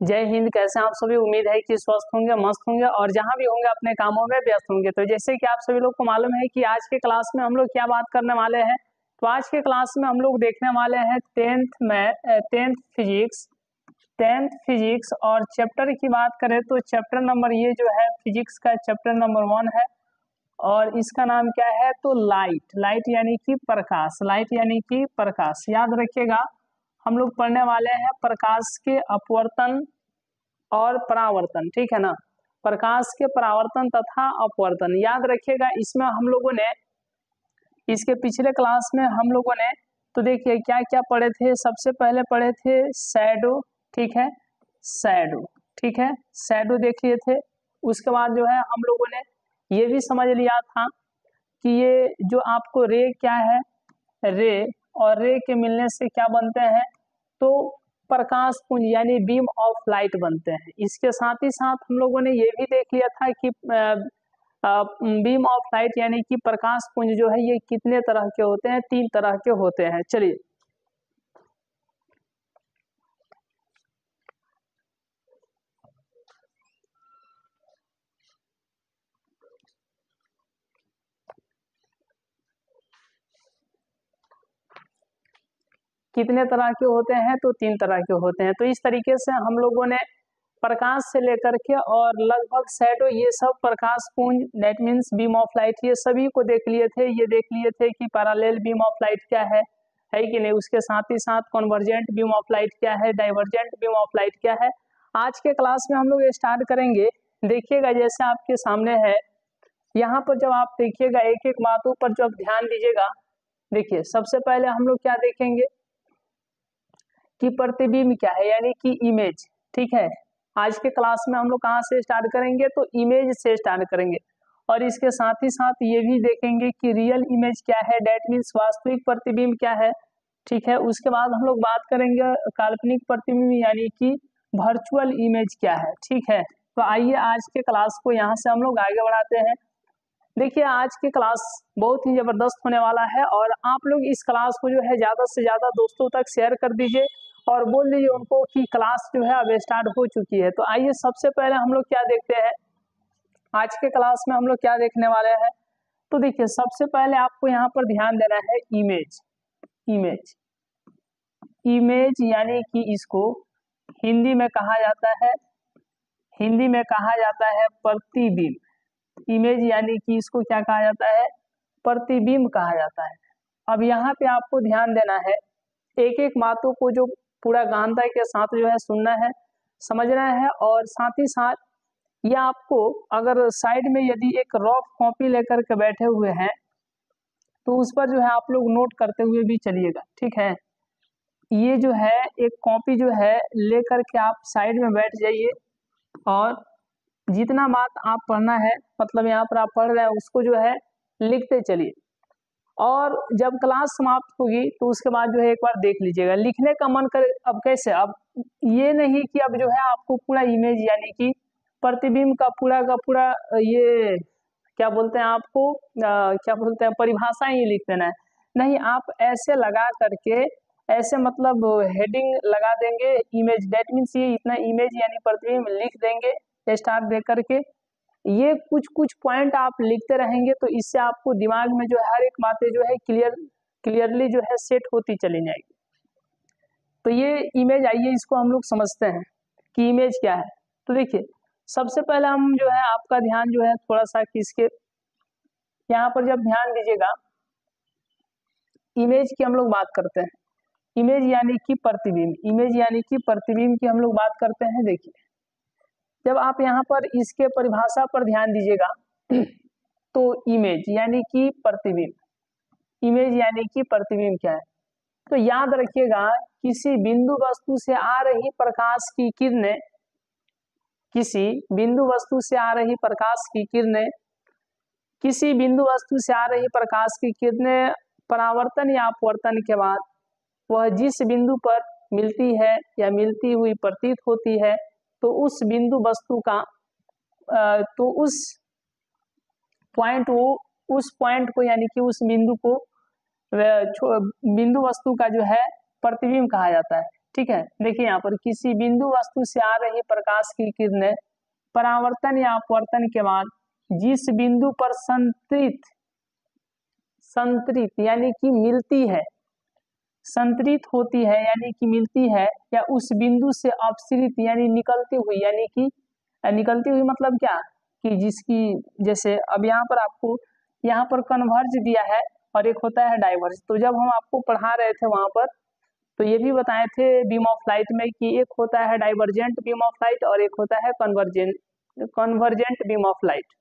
जय हिंद। कैसे आप सभी? उम्मीद है कि स्वस्थ होंगे, मस्त होंगे और जहां भी होंगे अपने कामों में व्यस्त होंगे। तो जैसे कि आप सभी लोग को मालूम है कि आज के क्लास में हम लोग क्या बात करने वाले हैं। तो आज के क्लास में हम लोग देखने वाले हैं टेंथ फिजिक्स और चैप्टर की बात करें तो चैप्टर नंबर ये जो है फिजिक्स का चैप्टर नंबर 1 है और इसका नाम क्या है तो लाइट यानी कि प्रकाश। लाइट यानी कि प्रकाश, याद रखिएगा हम लोग पढ़ने वाले हैं प्रकाश के अपवर्तन और परावर्तन, ठीक है ना। प्रकाश के परावर्तन तथा अपवर्तन याद रखिएगा। इसमें हम लोगों ने इसके पिछले क्लास में हम लोगों ने तो देखिए क्या क्या पढ़े थे। सबसे पहले पढ़े थे शैडो, ठीक है, शैडो, ठीक है, शैडो देख लिए थे। उसके बाद जो है हम लोगों ने ये भी समझ लिया था कि ये जो आपको रे क्या है, रे और रे के मिलने से क्या बनते हैं तो प्रकाश पुंज यानी बीम ऑफ लाइट बनते हैं। इसके साथ ही साथ हम लोगों ने ये भी देख लिया था कि बीम ऑफ लाइट यानी कि प्रकाश पुंज जो है ये कितने तरह के होते हैं, 3 तरह के होते हैं। चलिए कितने तरह के होते हैं तो 3 तरह के होते हैं। तो इस तरीके से हम लोगों ने प्रकाश से लेकर के और लगभग शैडो ये सब प्रकाश पुंज that means beam of light ये सभी को देख लिए थे। ये देख लिए थे कि पैरेलल बीम ऑफ लाइट क्या है कि नहीं। उसके साथ ही साथ कन्वर्जेंट बीम ऑफ लाइट क्या है, डाइवर्जेंट बीम ऑफ लाइट क्या है। आज के क्लास में हम लोग स्टार्ट करेंगे। देखिएगा जैसे आपके सामने है, यहाँ पर जब आप देखिएगा एक एक बातों पर जब ध्यान दीजिएगा। देखिए सबसे पहले हम लोग क्या देखेंगे कि प्रतिबिंब क्या है यानी कि इमेज, ठीक है। आज के क्लास में हम लोग कहाँ से स्टार्ट करेंगे तो इमेज से स्टार्ट करेंगे और इसके साथ ही साथ ये भी देखेंगे कि रियल इमेज क्या है, डेट मीन्स वास्तविक प्रतिबिंब क्या है, ठीक है। उसके बाद हम लोग बात करेंगे काल्पनिक प्रतिबिंब यानी कि वर्चुअल इमेज क्या है, ठीक है। तो आइए आज के क्लास को यहाँ से हम लोग आगे बढ़ाते हैं। देखिए आज की क्लास बहुत ही जबरदस्त होने वाला है और आप लोग इस क्लास को जो है ज्यादा से ज्यादा दोस्तों तक शेयर कर दीजिए और बोल दीजिए उनको कि क्लास जो है अब स्टार्ट हो चुकी है। तो आइए सबसे पहले हम लोग क्या देखते हैं, आज के क्लास में हम लोग क्या देखने वाले हैं। तो देखिए सबसे पहले आपको यहाँ पर ध्यान देना है इमेज। इमेज इमेज यानी कि इसको हिंदी में कहा जाता है, हिंदी में कहा जाता है प्रतिबिंब। इमेज यानी कि इसको क्या कहा जाता है, प्रतिबिंब कहा जाता है। अब यहाँ पे आपको ध्यान देना है, एक एक बातों को जो पूरा गहनता के साथ जो है सुनना है, समझना है और साथ ही साथ ये आपको अगर साइड में यदि एक रफ कॉपी लेकर के बैठे हुए हैं तो उस पर जो है आप लोग नोट करते हुए भी चलिएगा, ठीक है। ये जो है एक कॉपी जो है लेकर के आप साइड में बैठ जाइए और जितना बात आप पढ़ना है मतलब यहाँ पर आप पढ़ रहे हैं उसको जो है लिखते चलिए और जब क्लास समाप्त होगी तो उसके बाद जो है एक बार देख लीजिएगा। लिखने का मन करे अब कैसे, अब ये नहीं कि अब जो है आपको पूरा इमेज यानी कि प्रतिबिंब का पूरा ये क्या बोलते हैं आपको क्या बोलते हैं परिभाषा ही लिख देना है। नहीं, आप ऐसे लगा करके ऐसे मतलब हेडिंग लगा देंगे इमेज, दैट मीन्स ये इतना इमेज यानी प्रतिबिंब लिख देंगे स्टार दे करके। ये कुछ कुछ पॉइंट आप लिखते रहेंगे तो इससे आपको दिमाग में जो है हर एक बातें जो है क्लियरली जो है सेट होती चली जाएगी। तो ये इमेज, आइए इसको हम लोग समझते हैं कि इमेज क्या है। तो देखिए सबसे पहले हम जो है आपका ध्यान जो है थोड़ा सा किसके यहाँ पर जब ध्यान दीजिएगा, इमेज की हम लोग बात करते हैं। इमेज यानी कि प्रतिबिंब, इमेज यानी कि प्रतिबिंब की हम लोग बात करते हैं। देखिए जब आप यहाँ पर इसके परिभाषा पर ध्यान दीजिएगा तो इमेज यानी कि प्रतिबिंब, इमेज यानी कि प्रतिबिंब क्या है तो याद रखिएगा किसी बिंदु वस्तु से आ रही प्रकाश की किरणें, किसी बिंदु वस्तु से आ रही प्रकाश की किरणें, किसी बिंदु वस्तु से आ रही प्रकाश की किरणें परावर्तन या अपवर्तन के बाद वह जिस बिंदु पर मिलती है या मिलती हुई प्रतीत होती है तो उस बिंदु वस्तु का तो उस पॉइंट को यानी कि उस बिंदु को बिंदु वस्तु का जो है प्रतिबिंब कहा जाता है। ठीक है, देखिए यहाँ पर किसी बिंदु वस्तु से आ रही प्रकाश की किरणें परावर्तन या अपवर्तन के बाद जिस बिंदु पर संतरित संतरित यानी कि मिलती है, संतरित होती है यानी कि मिलती है, या उस बिंदु से अपसरित यानी निकलती हुई, यानी कि निकलती हुई मतलब क्या कि जिसकी, जैसे अब यहाँ पर आपको यहाँ पर कन्वर्ज दिया है और एक होता है डाइवर्ज। तो जब हम आपको पढ़ा रहे थे वहां पर तो ये भी बताए थे बीम ऑफ लाइट में कि एक होता है डाइवर्जेंट बीम ऑफ लाइट और एक होता है कन्वर्जेंट बीम ऑफ लाइट।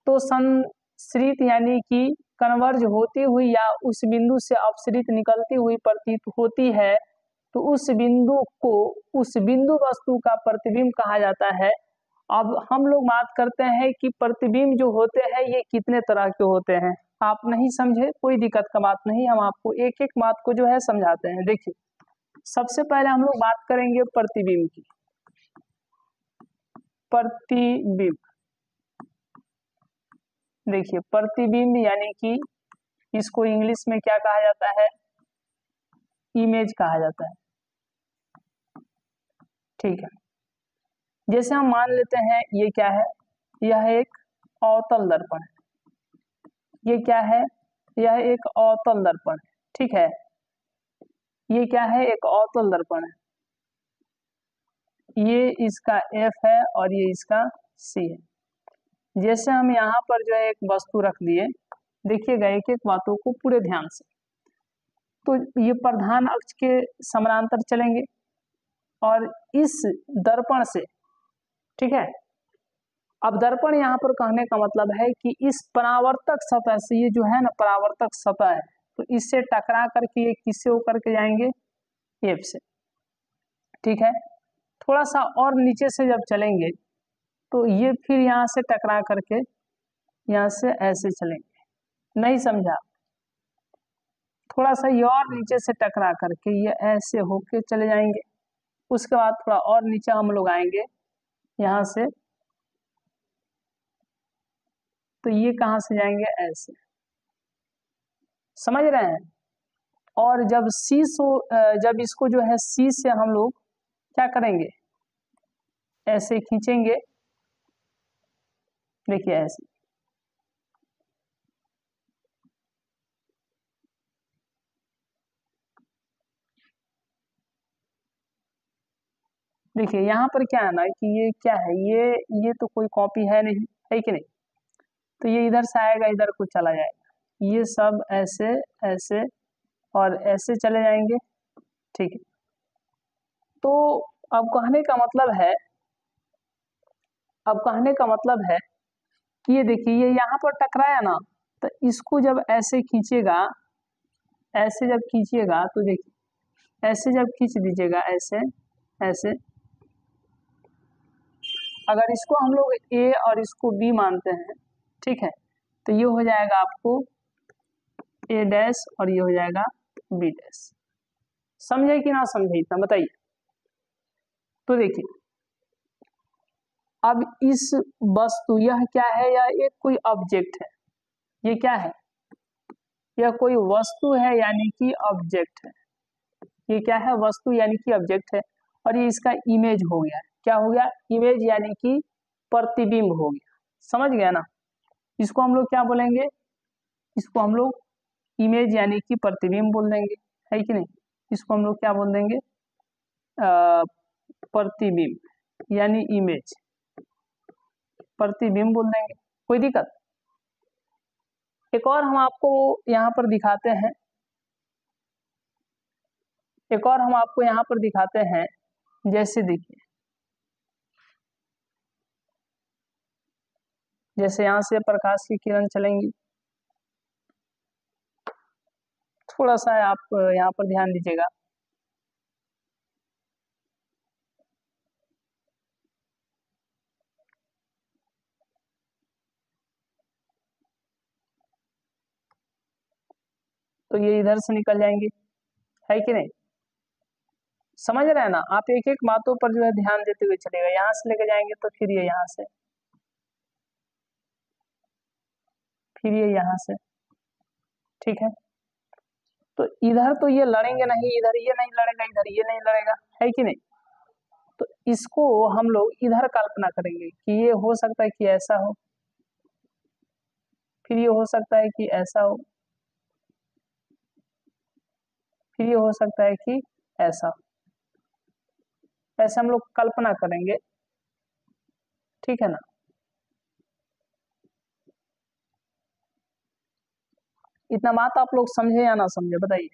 तो संसरित यानी कि कन्वर्ज होती हुई या उस बिंदु से अपसरित निकलती हुई प्रतीत होती है, तो उस बिंदु को, उस बिंदु वस्तु का प्रतिबिंब कहा जाता है। अब हम लोग बात करते हैं कि प्रतिबिंब जो होते हैं ये कितने तरह के होते हैं। आप नहीं समझे कोई दिक्कत का बात नहीं, हम आपको एक एक बात को जो है समझाते हैं। देखिए सबसे पहले हम लोग बात करेंगे प्रतिबिंब की। प्रतिबिंब, देखिए प्रतिबिंब यानी कि इसको इंग्लिश में क्या कहा जाता है, इमेज कहा जाता है। ठीक है, जैसे हम मान लेते हैं ये क्या है, यह एक अवतल दर्पण है। ये क्या है, यह एक अवतल दर्पण है। ठीक है, ये क्या है, एक अवतल दर्पण है। ये इसका F है और ये इसका C है। जैसे हम यहाँ पर जो है एक वस्तु रख दिए, देखिएगा एक एक बातों को पूरे ध्यान से। तो ये प्रधान अक्ष के समानांतर चलेंगे और इस दर्पण से, ठीक है, अब दर्पण यहाँ पर कहने का मतलब है कि इस परावर्तक सतह से, ये जो है ना परावर्तक सतह है, तो इससे टकरा करके ये किससे होकर के जाएंगे, F से। ठीक है, थोड़ा सा और नीचे से जब चलेंगे तो ये फिर यहाँ से टकरा करके यहाँ से ऐसे चलेंगे। नहीं समझा, थोड़ा सा ये और नीचे से टकरा करके ये ऐसे होके चले जाएंगे। उसके बाद थोड़ा और नीचे हम लोग आएंगे यहाँ से, तो ये कहाँ से जाएंगे, ऐसे। समझ रहे हैं। और जब जब इसको जो है C से हम लोग क्या करेंगे, ऐसे खींचेंगे। देखिए ऐसे, देखिए यहाँ पर क्या है ना कि ये क्या है, ये तो कोई कॉपी है नहीं, है कि नहीं। तो ये इधर से आएगा, इधर को चला जाएगा, ये सब ऐसे ऐसे और ऐसे चले जाएंगे। ठीक है, तो अब कहने का मतलब है, अब कहने का मतलब है कि ये देखिए ये यहाँ पर टकराया ना, तो इसको जब ऐसे खींचेगा, ऐसे जब खींचिएगा तो देखिए ऐसे जब खींच दीजिएगा, ऐसे ऐसे, अगर इसको हम लोग A और इसको B मानते हैं, ठीक है, तो ये हो जाएगा आपको A डैश और ये हो जाएगा B डैश। समझे कि ना समझे, इतना बताइए। तो देखिए अब इस वस्तु, यह क्या है, यह एक कोई ऑब्जेक्ट है। ये क्या है, यह कोई वस्तु है यानी कि ऑब्जेक्ट है। ये क्या है, वस्तु यानी कि ऑब्जेक्ट है। और ये इसका इमेज हो गया, क्या हो गया, इमेज यानी कि प्रतिबिंब हो गया। समझ गया ना। इसको हम लोग क्या बोलेंगे, इसको हम लोग इमेज यानी कि प्रतिबिंब बोल देंगे, है कि नहीं। इसको हम लोग क्या बोल देंगे, प्रतिबिंब यानी इमेज, प्रतिबिंब बोल देंगे, कोई दिक्कत। एक और हम आपको यहाँ पर दिखाते हैं, एक और हम आपको यहाँ पर दिखाते हैं। जैसे देखिए, जैसे यहाँ से प्रकाश की किरण चलेंगी, थोड़ा सा आप यहाँ पर ध्यान दीजिएगा। तो ये इधर से निकल जाएंगे, है कि नहीं। समझ रहे हैं ना आप, एक एक बातों पर जो है ध्यान देते हुए चलेगा। यहाँ से लेके जाएंगे तो फिर ये यहाँ से, फिर ये यहाँ से, ठीक है। तो इधर तो ये लड़ेंगे नहीं, इधर ये नहीं लड़ेगा, इधर ये नहीं लड़ेगा, है कि नहीं। तो इसको हम लोग इधर कल्पना करेंगे कि ये हो सकता है कि ऐसा हो, फिर ये हो सकता है कि ऐसा हो, फिर ये हो सकता है कि ऐसा। ऐसे हम लोग कल्पना करेंगे, ठीक है ना। इतना बात आप लोग समझे या ना समझे, बताइए।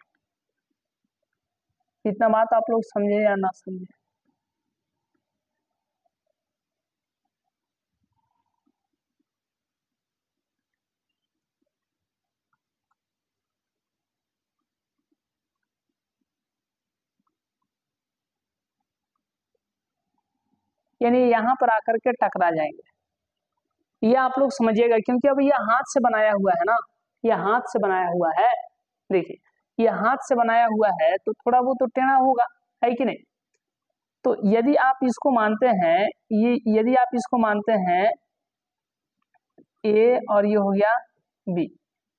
इतना बात आप लोग समझे या ना समझे। यानी यहाँ पर आकर के टकरा जाएंगे, ये आप लोग समझिएगा, क्योंकि अब ये हाथ से बनाया हुआ है ना, ये हाथ से बनाया हुआ है। देखिए ये हाथ से बनाया हुआ है तो थोड़ा बहुत तो टेढ़ा होगा, है कि नहीं। तो यदि आप इसको मानते हैं, ये यदि आप इसको मानते हैं ए और ये हो गया बी,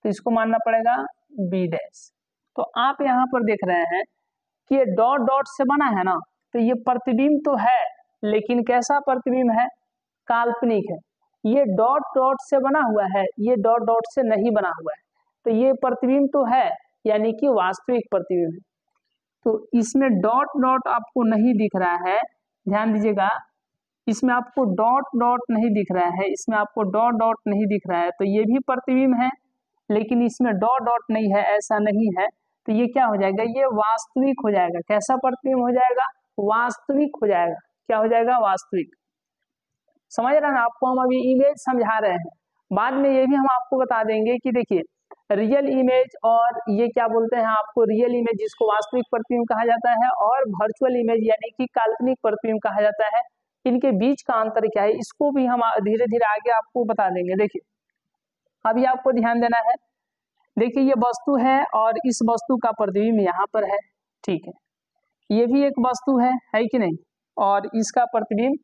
तो इसको मानना पड़ेगा बी डैश। तो आप यहाँ पर देख रहे हैं कि ये डॉट डॉट से बना है ना, तो ये प्रतिबिंब तो है, लेकिन कैसा प्रतिबिंब है, काल्पनिक है। ये डॉट डॉट से बना हुआ है, ये डॉट डॉट से नहीं बना हुआ है, तो ये प्रतिबिंब तो है, यानी कि वास्तविक प्रतिबिंब है। तो इसमें डॉट डॉट आपको नहीं दिख रहा है, ध्यान दीजिएगा, इसमें आपको डॉट डॉट नहीं दिख रहा है, इसमें आपको डॉट डॉट नहीं दिख रहा है, तो ये भी प्रतिबिंब है, लेकिन इसमें डॉट डॉट नहीं है, ऐसा नहीं है। तो ये क्या हो जाएगा, ये वास्तविक हो जाएगा। कैसा प्रतिबिंब हो जाएगा, वास्तविक हो जाएगा। क्या हो जाएगा, वास्तविक। समझ रहे हैं ना, आपको हम अभी इमेज समझा रहे हैं, बाद में ये भी हम आपको बता देंगे कि देखिए रियल इमेज और ये क्या बोलते हैं आपको, रियल इमेज जिसको वास्तविक प्रतिबिंब कहा जाता है, और वर्चुअल इमेज यानी कि काल्पनिक प्रतिबिंब कहा जाता है, इनके बीच का अंतर क्या है, इसको भी हम धीरे धीरे आगे आपको बता देंगे। देखिए अभी आपको ध्यान देना है, देखिए ये वस्तु है और इस वस्तु का प्रतिबिंब यहाँ पर है, ठीक है। ये भी एक वस्तु है कि नहीं, और इसका प्रतिबिंब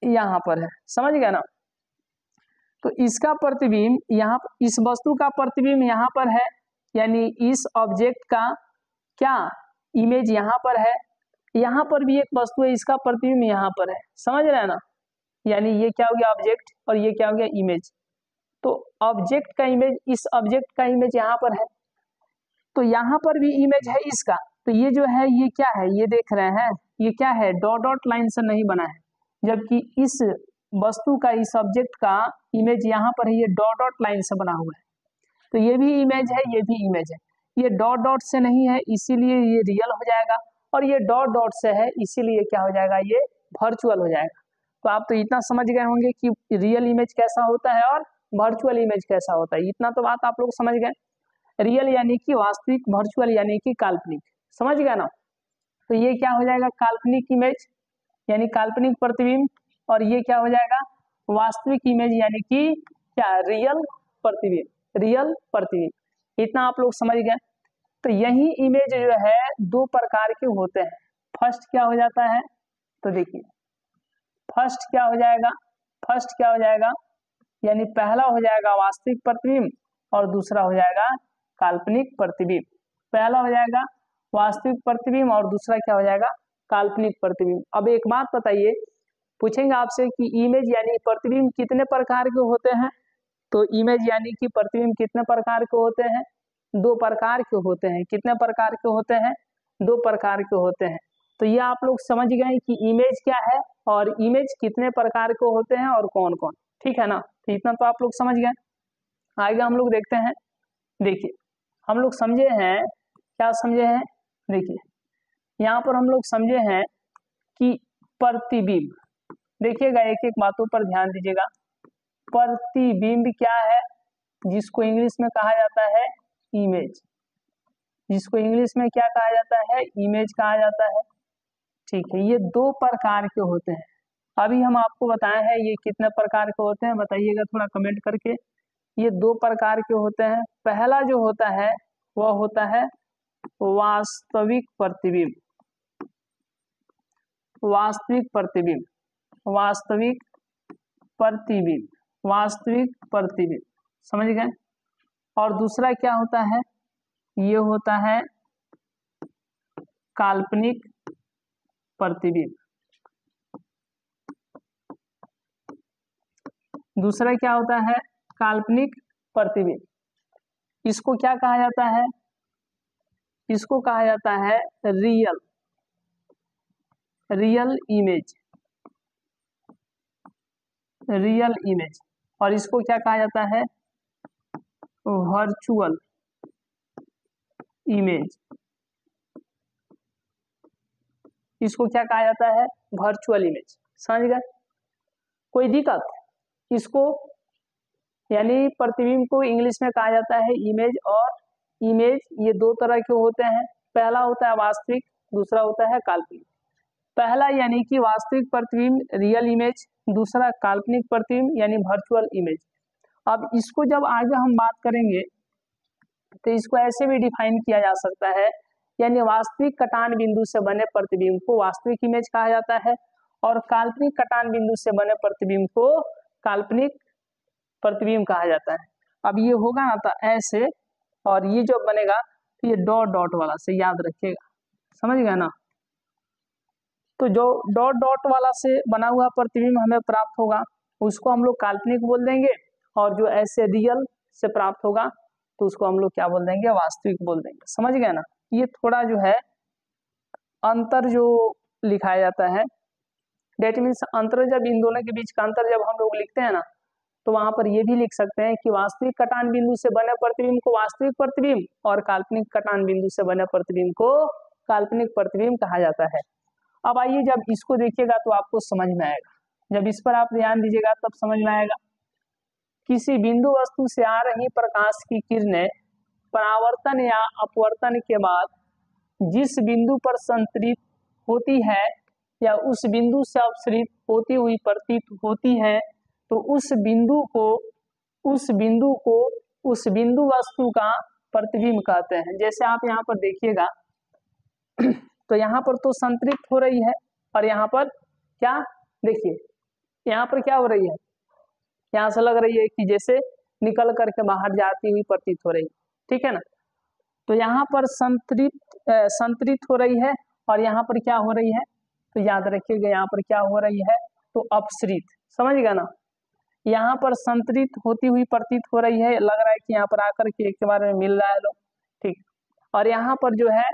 यहाँ पर है, समझ गया ना। तो इसका प्रतिबिंब यहाँ, इस वस्तु का प्रतिबिंब यहाँ पर है, यानी इस ऑब्जेक्ट का क्या इमेज यहाँ पर है, यहाँ पर भी एक वस्तु है, इसका प्रतिबिंब यहाँ पर है, समझ रहे हैं ना। यानी ये क्या हो गया ऑब्जेक्ट और ये क्या हो गया इमेज। तो ऑब्जेक्ट का इमेज, इस ऑब्जेक्ट का इमेज यहाँ पर है, तो यहाँ पर भी इमेज है इसका। तो ये जो है ये क्या है, ये देख रहे हैं ये क्या है, डॉट डॉट लाइन से नहीं बना है, जबकि इस वस्तु का, इस ऑब्जेक्ट का इमेज यहाँ पर है, ये डॉट डॉट लाइन से बना हुआ है। तो ये भी इमेज है, ये भी इमेज है, ये डॉट डॉट से नहीं है, इसीलिए ये रियल हो जाएगा, और ये डॉट डॉट से है, इसीलिए क्या हो जाएगा, ये वर्चुअल हो जाएगा। तो आप तो इतना समझ गए होंगे कि रियल इमेज कैसा होता है और वर्चुअल इमेज कैसा होता है, इतना तो बात आप लोग समझ गए। रियल यानी कि वास्तविक, वर्चुअल यानी कि काल्पनिक, समझ गया ना। तो ये क्या हो जाएगा, काल्पनिक इमेज यानी काल्पनिक प्रतिबिंब, और ये क्या हो जाएगा, वास्तविक इमेज यानी कि क्या, रियल प्रतिबिंब, रियल प्रतिबिंब। इतना आप लोग समझ गए। तो यही इमेज जो है दो प्रकार के होते हैं। फर्स्ट क्या हो जाता है, तो देखिए फर्स्ट क्या हो जाएगा, फर्स्ट क्या हो जाएगा, यानी पहला हो जाएगा वास्तविक प्रतिबिंब और दूसरा हो जाएगा काल्पनिक प्रतिबिंब। पहला हो जाएगा वास्तविक प्रतिबिंब और दूसरा क्या हो जाएगा, काल्पनिक प्रतिबिंब। अब एक बात बताइए, पूछेंगे आपसे कि इमेज यानी प्रतिबिंब कितने प्रकार के होते हैं, तो इमेज यानी कि प्रतिबिंब कितने प्रकार के होते हैं, दो प्रकार के होते हैं। कितने प्रकार के होते हैं, दो प्रकार के होते हैं। तो ये आप लोग समझ गए कि इमेज क्या है और इमेज कितने प्रकार के होते हैं और कौन कौन, ठीक है ना। तो इतना तो आप लोग समझ गए। आगे हम लोग देखते हैं, देखिए हम लोग समझे हैं, क्या समझे हैं, देखिए यहाँ पर हम लोग समझे हैं कि प्रतिबिंब, देखिएगा एक एक बातों पर ध्यान दीजिएगा। प्रतिबिंब क्या है, जिसको इंग्लिश में कहा जाता है इमेज, जिसको इंग्लिश में क्या कहा जाता है, इमेज कहा जाता है, ठीक है। ये दो प्रकार के होते हैं, अभी हम आपको बताए हैं ये कितने प्रकार के होते हैं, बताइएगा थोड़ा कमेंट करके। ये दो प्रकार के होते हैं। पहला जो होता है वह होता है वास्तविक प्रतिबिंब, वास्तविक प्रतिबिंब, वास्तविक प्रतिबिंब, वास्तविक प्रतिबिंब, समझ गए। और दूसरा क्या होता है, ये होता है काल्पनिक प्रतिबिंब। दूसरा क्या होता है? काल्पनिक प्रतिबिंब। इसको क्या कहा जाता है? इसको कहा जाता है रियल इमेज। Real image. और इसको क्या कहा जाता है? Virtual image. इसको क्या कहा जाता है? Virtual image. समझ गए? कोई दिक्कत? इसको यानी प्रतिबिंब को इंग्लिश में कहा जाता है इमेज। और इमेज ये दो तरह के होते हैं। पहला होता है वास्तविक, दूसरा होता है काल्पनिक। पहला यानी कि वास्तविक प्रतिबिंब रियल इमेज, दूसरा काल्पनिक प्रतिबिंब यानी वर्चुअल इमेज। अब इसको जब आगे हम बात करेंगे तो इसको ऐसे भी डिफाइन किया जा सकता है, यानी वास्तविक कटान बिंदु से बने प्रतिबिंब को वास्तविक इमेज कहा जाता है और काल्पनिक कटान बिंदु से बने प्रतिबिंब को काल्पनिक प्रतिबिंब कहा जाता है। अब ये होगा ना तो ऐसे, और ये जो बनेगा तो ये डॉट डॉट वाला से याद रखिएगा, समझ गए ना? तो जो डॉट डॉट वाला से बना हुआ प्रतिबिंब हमें प्राप्त होगा उसको हम लोग काल्पनिक बोल देंगे, और जो ऐसे रियल से प्राप्त होगा तो उसको हम लोग क्या बोल देंगे? वास्तविक बोल देंगे। समझ गए ना? ये थोड़ा जो है अंतर जो लिखाया जाता है, डेट मीन्स अंतर, जब इन दोनों के बीच का अंतर जब हम लोग लिखते हैं ना तो वहां पर ये भी लिख सकते हैं कि वास्तविक कटान बिंदु से बने प्रतिबिंब को वास्तविक प्रतिबिंब और काल्पनिक कटान बिंदु से बने प्रतिबिंब को काल्पनिक प्रतिबिंब कहा जाता है। अब आइए जब इसको देखिएगा तो आपको समझ में आएगा, जब इस पर आप ध्यान दीजिएगा तब समझ में आएगा। किसी बिंदु वस्तु से आ रही प्रकाश की किरणें परावर्तन या अपवर्तन के बाद जिस बिंदु पर संतरित होती है या उस बिंदु से अपसरित होती हुई प्रतीत होती है तो उस बिंदु को उस बिंदु वस्तु का प्रतिबिंब कहते हैं। जैसे आप यहाँ पर देखिएगा तो यहाँ पर तो संतरित हो रही है और यहाँ पर क्या, देखिए यहाँ पर क्या हो रही है, यहाँ से लग रही है कि जैसे निकल करके बाहर जाती हुई प्रतीत हो रही है, ठीक है ना? तो यहाँ पर संतरित हो रही है और यहाँ पर क्या हो रही है, तो याद रखिएगा यहाँ पर क्या हो रही है, तो अपसरित। समझ गया ना? यहाँ पर संतरित होती हुई प्रतीत हो रही है, लग रहा है कि यहाँ पर आकर के एक के बारे में मिल रहा है लोग, ठीक। और यहाँ पर जो है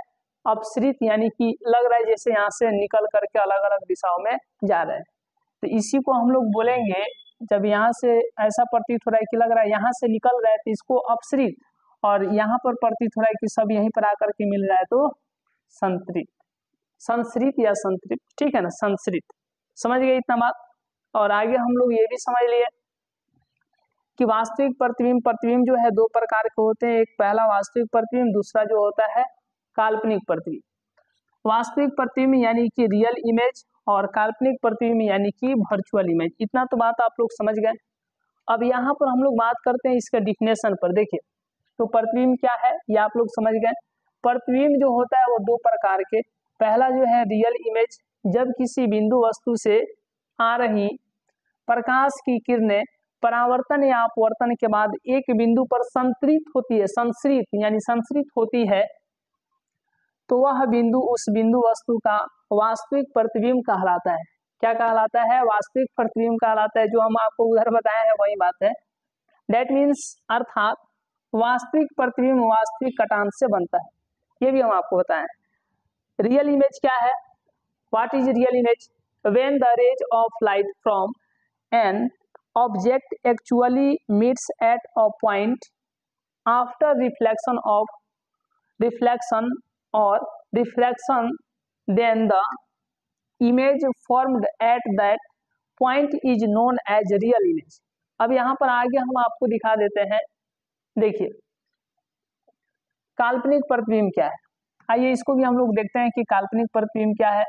अपसरित यानी कि लग रहा है जैसे यहाँ से निकल करके अलग अलग दिशाओं में जा रहे हैं। तो इसी को हम लोग बोलेंगे, जब यहाँ से ऐसा प्रतीत हो रहा है कि लग रहा है यहाँ से निकल रहा है तो इसको अपसरित, और यहाँ पर प्रतीत हो रहा है कि सब यहीं पर आकर के मिल रहा है तो संतरित, संसरित या संतरित, ठीक है ना? संसरित। समझ गए इतना बात? और आगे हम लोग ये भी समझ लिए कि वास्तविक प्रतिबिंब जो है दो प्रकार के होते हैं, एक पहला वास्तविक प्रतिबिंब, दूसरा जो होता है काल्पनिक प्रतिबिंब। वास्तविक प्रतिबिंब यानी कि रियल इमेज और काल्पनिक प्रतिबिंब यानी कि वर्चुअल इमेज। इतना तो बात आप लोग समझ गए। अब यहाँ पर हम लोग बात करते हैं इसके डिफिनेशन पर। देखिए तो प्रतिबिंब क्या है ये आप लोग समझ गए। प्रतिबिंब जो होता है वो दो प्रकार के, पहला जो है रियल इमेज, जब किसी बिंदु वस्तु से आ रही प्रकाश की किरणें परावर्तन या अपवर्तन के बाद एक बिंदु पर संतरित होती है, संसरित यानी संसरित होती है, तो वह बिंदु उस बिंदु वस्तु का वास्तविक प्रतिबिंब कहलाता है। क्या कहलाता है? वास्तविक प्रतिबिंब कहलाता है। जो हम आपको उधर बताए हैं वही बात है। डेट मीन्स अर्थात वास्तविक प्रतिबिंब वास्तविक कटान से बनता है, ये भी हम आपको बताएं। रियल इमेज क्या है? What is real image? When the rays of light from an object actually meets at a point after reflection or refraction, then the image formed at that point is known as real image। अब यहाँ पर आगे हम आपको दिखा देते हैं। देखिए काल्पनिक प्रतिबिंब क्या है, आइए इसको भी हम लोग देखते हैं कि काल्पनिक प्रतिबिंब क्या है।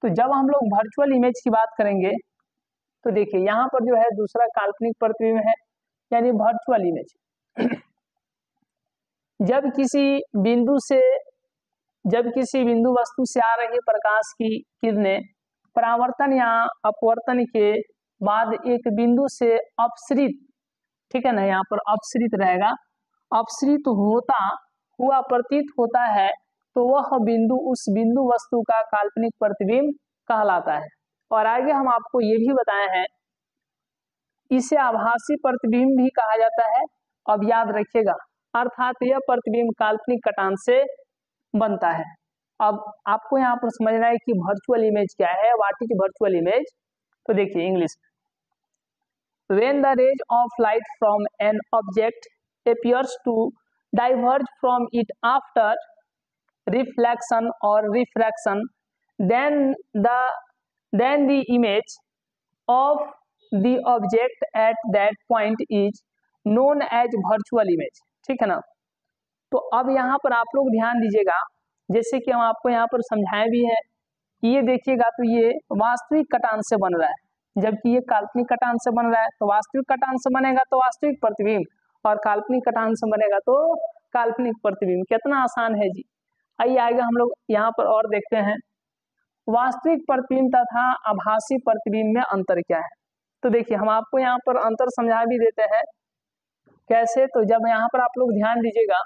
तो जब हम लोग वर्चुअल इमेज की बात करेंगे तो देखिए यहाँ पर जो है दूसरा काल्पनिक प्रतिबिंब है यानी वर्चुअल इमेज। जब किसी बिंदु वस्तु से आ रही प्रकाश की किरणें परावर्तन या अपवर्तन के बाद एक बिंदु से अपसरित, ठीक है ना, यहाँ पर अपसरित रहेगा, अपसरित हुआ प्रतीत होता है तो वह बिंदु उस बिंदु वस्तु का काल्पनिक प्रतिबिंब कहलाता है। और आगे हम आपको ये भी बताए हैं, इसे आभासी प्रतिबिंब भी कहा जाता है। अब याद रखिएगा, अर्थात यह प्रतिबिंब काल्पनिक कटान से बनता है। अब आपको यहाँ पर समझना है कि वर्चुअल इमेज क्या है, व्हाट इज वर्चुअल इमेज। तो देखिए इंग्लिश में, when the rays of light from an object appears to diverge from it after reflection or refraction, then the image of the object at that point is known as virtual image। ठीक है ना। तो अब यहाँ पर आप लोग ध्यान दीजिएगा, जैसे कि हम आपको यहाँ पर समझाए भी है कि ये देखिएगा तो ये वास्तविक कटान से बन रहा है, जबकि ये काल्पनिक कटान से बन रहा है। तो वास्तविक कटान से बनेगा तो वास्तविक प्रतिबिंब, और काल्पनिक कटान से बनेगा तो काल्पनिक प्रतिबिंब। कितना आसान है जी। आइए आगे हम लोग यहाँ पर और देखते हैं, वास्तविक प्रतिबिंब तथा आभासी प्रतिबिंब में अंतर क्या है। तो देखिए हम आपको यहाँ पर अंतर समझा भी देते हैं कैसे। तो जब यहाँ पर आप लोग ध्यान दीजिएगा,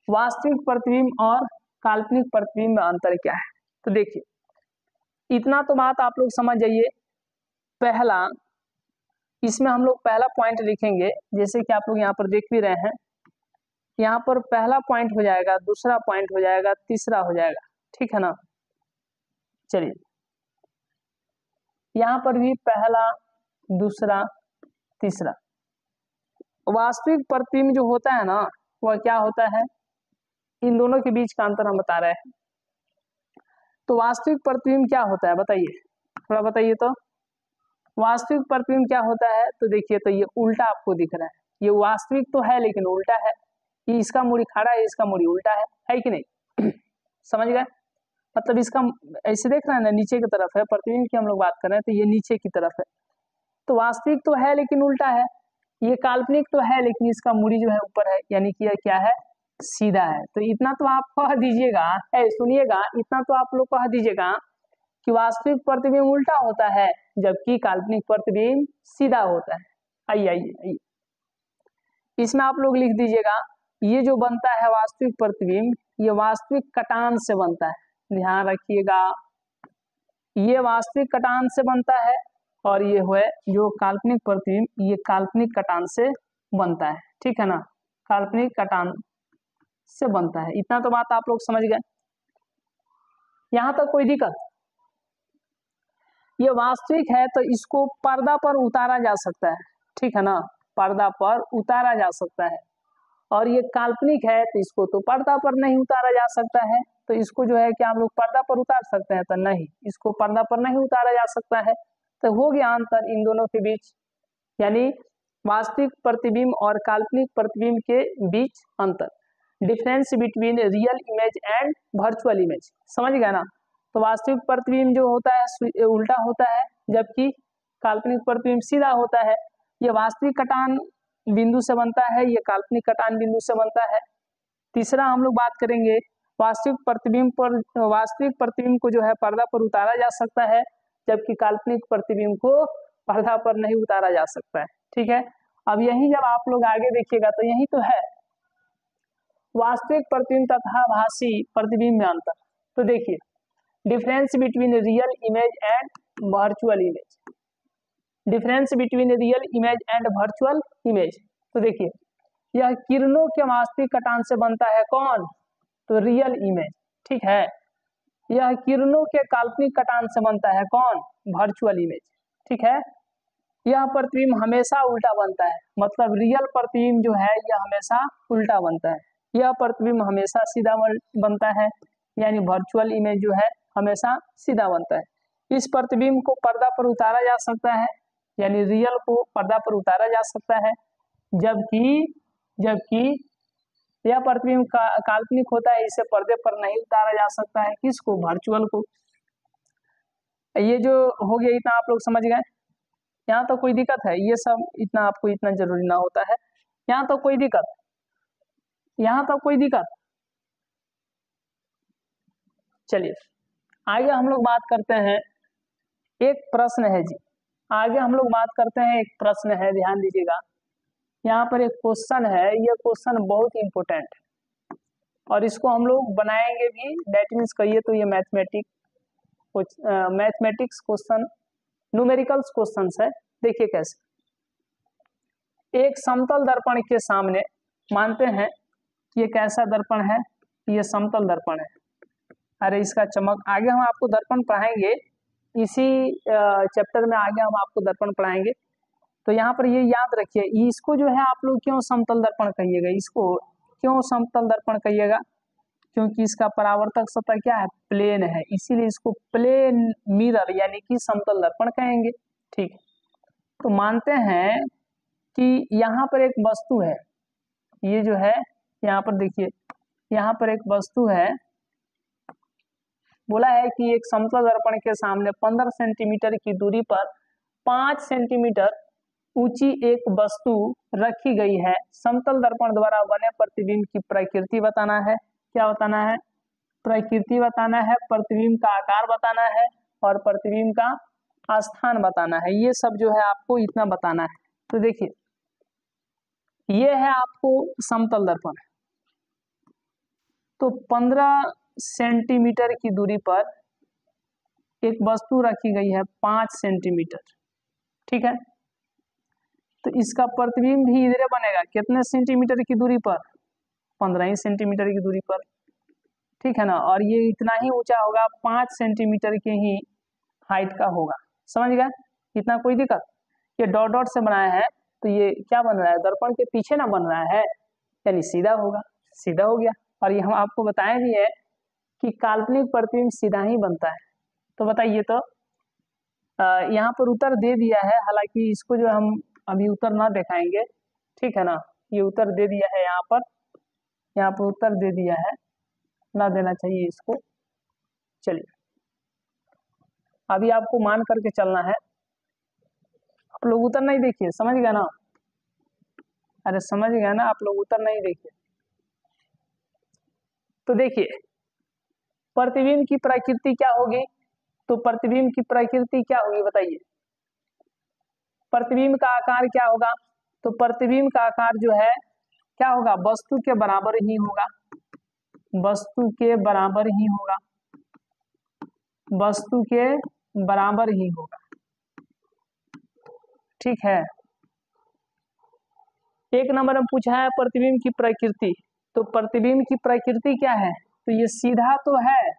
वास्तविक प्रतिबिंब और काल्पनिक प्रतिबिंब में अंतर क्या है। तो देखिए इतना तो बात आप लोग समझ जाइए। पहला, इसमें हम लोग पहला पॉइंट लिखेंगे, जैसे कि आप लोग यहाँ पर देख भी रहे हैं, यहाँ पर पहला पॉइंट हो जाएगा, दूसरा पॉइंट हो जाएगा, तीसरा हो जाएगा। ठीक है ना। चलिए यहाँ पर भी पहला, दूसरा, तीसरा। वास्तविक प्रतिबिंब जो होता है ना, वह क्या होता है, इन दोनों के बीच का अंतर हम बता रहे हैं। तो वास्तविक प्रतिबिंब क्या होता है बताइए, थोड़ा बताइए तो। वास्तविक प्रतिबिंब क्या होता है, तो देखिए तो ये उल्टा आपको दिख रहा है, ये वास्तविक तो है लेकिन उल्टा है। ये इसका मुड़ी खड़ा है, इसका मुड़ी उल्टा है कि नहीं समझ गए। मतलब इसका ऐसे देख रहे हैं ना, नीचे की तरफ है, प्रतिबिंब की हम लोग बात कर रहे हैं तो ये नीचे की तरफ है। तो वास्तविक तो है लेकिन उल्टा है। ये काल्पनिक तो है लेकिन इसका मुड़ी जो है ऊपर है, यानी कि यह क्या है, सीधा है। तो इतना तो आप कह दीजिएगा, सुनिएगा, इतना तो आप लोग कह दीजिएगा कि वास्तविक प्रतिबिंब उल्टा होता है जबकि काल्पनिक प्रतिबिंब सीधा होता है। आइए आइए आइए, इसमें आप लोग लिख दीजिएगा, ये जो बनता है वास्तविक प्रतिबिंब, ये वास्तविक कटान से बनता है। ध्यान रखिएगा, ये वास्तविक कटान से बनता है, और ये है जो काल्पनिक प्रतिबिंब, ये काल्पनिक कटान से बनता है। ठीक है ना, काल्पनिक कटान से बनता है। इतना तो बात आप लोग समझ गए। यहां तक कोई दिक्कत? ये वास्तविक है तो इसको पर्दा पर उतारा जा सकता है। ठीक है ना, पर्दा पर उतारा जा सकता है। और ये काल्पनिक है तो इसको तो पर्दा पर नहीं उतारा जा सकता है। तो इसको जो है क्या हम लोग पर्दा पर उतार सकते हैं, तो नहीं, इसको पर्दा पर नहीं उतारा जा सकता है। तो हो गया अंतर इन दोनों के बीच, यानी वास्तविक प्रतिबिंब और काल्पनिक प्रतिबिंब के बीच अंतर, difference between real image and virtual image. समझ गए ना। तो वास्तविक प्रतिबिंब जो होता है उल्टा होता है, जबकि काल्पनिक प्रतिबिंब सीधा होता है। ये वास्तविक कटान बिंदु से बनता है, ये काल्पनिक कटान बिंदु से बनता है। तीसरा हम लोग बात करेंगे, वास्तविक प्रतिबिंब को जो है पर्दा पर उतारा जा सकता है, जबकि काल्पनिक प्रतिबिंब को पर्दा पर नहीं उतारा जा सकता है। ठीक है। अब यही जब आप लोग आगे देखिएगा तो यही तो है वास्तविक प्रतिबिंब तथा आभासी प्रतिबिंब में अंतर। तो देखिए, difference between real image and virtual image, difference between real image and virtual image. तो देखिए, यह किरणों के वास्तविक कटान से बनता है कौन, तो रियल इमेज। ठीक है। यह किरणों के काल्पनिक कटान से बनता है कौन, वर्चुअल इमेज। ठीक है। यह प्रतिबिंब हमेशा उल्टा बनता है, मतलब रियल प्रतिबिंब जो है यह हमेशा उल्टा बनता है। यह प्रतिबिंब हमेशा सीधा बनता है, यानी वर्चुअल इमेज जो है हमेशा सीधा बनता है। इस प्रतिबिंब को पर्दा पर उतारा जा सकता है, यानी रियल को पर्दा पर उतारा जा सकता है, जबकि यह प्रतिबिंब काल्पनिक होता है, इसे पर्दे पर नहीं उतारा जा सकता है। किसको, वर्चुअल को। ये जो हो गया इतना आप लोग समझ गए। यहाँ तो कोई दिक्कत है, ये सब इतना आपको इतना जरूरी ना होता है। यहाँ तो कोई दिक्कत, यहाँ तो कोई दिक्कत। चलिए आगे हम लोग बात करते हैं, एक प्रश्न है जी, आगे हम लोग बात करते हैं, एक प्रश्न है, ध्यान दीजिएगा। यहाँ पर एक क्वेश्चन है, यह क्वेश्चन बहुत इंपॉर्टेंट है और इसको हम लोग बनाएंगे भी। दैट मीन्स कहिए तो ये मैथमेटिक्स क्वेश्चन, न्यूमेरिकल्स क्वेश्चंस है। देखिए कैसे, एक समतल दर्पण के सामने, मानते हैं ये कैसा दर्पण है, ये समतल दर्पण है। अरे इसका चमक, आगे हम आपको दर्पण पढ़ाएंगे, इसी चैप्टर में आगे हम आपको दर्पण पढ़ाएंगे। तो यहाँ पर ये याद रखिए, इसको जो है आप लोग क्यों समतल दर्पण कहिएगा, इसको क्यों समतल दर्पण कहिएगा, क्योंकि इसका परावर्तक सतह क्या है, प्लेन है, इसीलिए इसको प्लेन मिरर यानी कि समतल दर्पण कहेंगे। ठीक है, तो मानते हैं कि यहाँ पर एक वस्तु है, ये जो है यहाँ पर देखिए, यहाँ पर एक वस्तु है, बोला है कि एक समतल दर्पण के सामने 15 सेंटीमीटर की दूरी पर 5 सेंटीमीटर ऊंची एक वस्तु रखी गई है। समतल दर्पण द्वारा बने प्रतिबिंब की प्रकृति बताना है। क्या बताना है, प्रकृति बताना है, प्रतिबिंब का आकार बताना है और प्रतिबिंब का स्थान बताना है। ये सब जो है आपको इतना बताना है। तो देखिए ये है आपको समतल दर्पण, तो 15 सेंटीमीटर की दूरी पर एक वस्तु रखी गई है 5 सेंटीमीटर, ठीक है। तो इसका प्रतिबिंब भी इधर बनेगा, कितने सेंटीमीटर की दूरी पर, 15 ही सेंटीमीटर की दूरी पर, ठीक है ना। और ये इतना ही ऊंचा होगा, 5 सेंटीमीटर के ही हाइट का होगा। समझ गए, इतना कोई दिक्कत। ये डॉट डॉट से बनाया है, तो ये क्या बन रहा है, दर्पण के पीछे ना बन रहा है, यानी सीधा होगा, सीधा हो गया। और ये हम आपको बताए भी है कि काल्पनिक प्रतिबिंब सीधा ही बनता है। तो बताइए, तो यहाँ पर उत्तर दे दिया है, हालांकि इसको जो हम अभी उत्तर ना दिखाएंगे, ठीक है ना। ये उत्तर दे दिया है, यहाँ पर उत्तर दे दिया है, ना देना चाहिए इसको। चलिए अभी आपको मान करके चलना है, आप लोग उत्तर नहीं देखिए, समझ गए ना, अरे समझ गए ना आप लोग, उत्तर नहीं देखिए। तो देखिए प्रतिबिंब की प्रकृति क्या होगी, तो प्रतिबिंब की प्रकृति क्या होगी बताइए, प्रतिबिंब का आकार क्या होगा, तो प्रतिबिंब का आकार जो है क्या होगा, वस्तु के बराबर ही होगा, वस्तु के बराबर ही होगा, वस्तु के बराबर ही होगा, ठीक है। एक नंबर में पूछा है प्रतिबिंब की प्रकृति, तो प्रतिबिंब की प्रकृति क्या है, तो ये सीधा तो है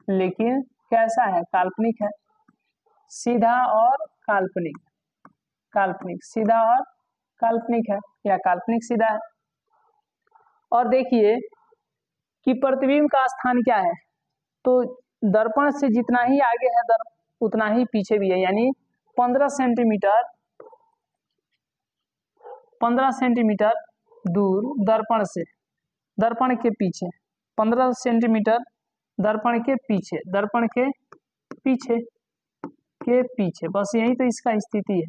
लेकिन कैसा है, काल्पनिक है। सीधा और काल्पनिक, काल्पनिक सीधा और काल्पनिक है, या काल्पनिक सीधा है। और देखिए कि प्रतिबिंब का स्थान क्या है, तो दर्पण से जितना ही आगे है दर्पण उतना ही पीछे भी है, यानी 15 सेंटीमीटर दूर दर्पण से, दर्पण के पीछे 15 सेंटीमीटर, दर्पण के पीछे, दर्पण के पीछे के पीछे, बस यही तो इसका स्थिति है,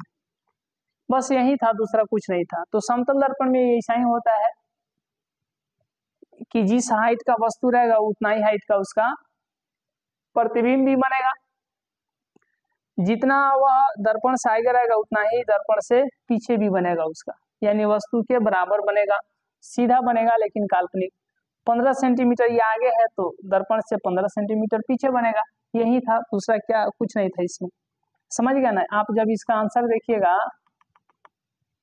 बस यही था, दूसरा कुछ नहीं था। तो समतल दर्पण में ऐसा ही होता है कि जिस हाइट का वस्तु रहेगा उतना ही हाइट का उसका प्रतिबिंब भी बनेगा, जितना वह दर्पण से आगे रहेगा उतना ही दर्पण से पीछे भी बनेगा उसका, यानी वस्तु के बराबर बनेगा, सीधा बनेगा लेकिन काल्पनिक। 15 सेंटीमीटर ये आगे है तो दर्पण से 15 सेंटीमीटर पीछे बनेगा, यही था, दूसरा क्या कुछ नहीं था इसमें। समझ गया ना। आप जब इसका आंसर देखिएगा,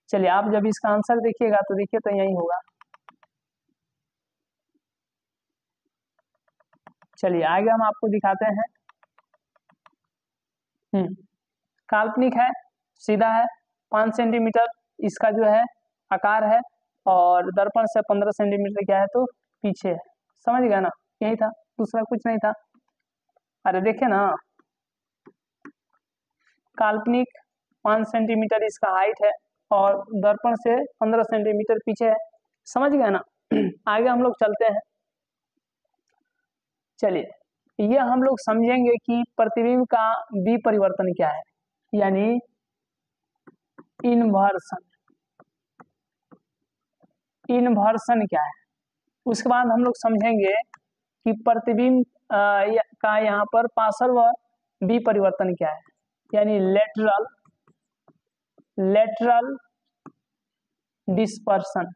चलिए आप जब इसका आंसर देखिएगा तो देखिए तो यही होगा। चलिए आगे हम आपको दिखाते हैं। काल्पनिक है, सीधा है, 5 सेंटीमीटर इसका जो है आकार है, और दर्पण से 15 सेंटीमीटर क्या है तो पीछे है। समझ गया ना, यही था, दूसरा कुछ नहीं था। अरे देखे ना, काल्पनिक 5 सेंटीमीटर इसका हाइट है और दर्पण से 15 सेंटीमीटर पीछे है। समझ गया ना। आगे हम लोग चलते हैं। चलिए ये हम लोग समझेंगे कि प्रतिबिंब का विपरिवर्तन क्या है, यानी इन्वर्सन, इन्वर्सन क्या है। उसके बाद हम लोग समझेंगे कि प्रतिबिंब का यहाँ पर पार्श्व व विपरिवर्तन क्या है, यानी लेटरल डिस्पर्सन,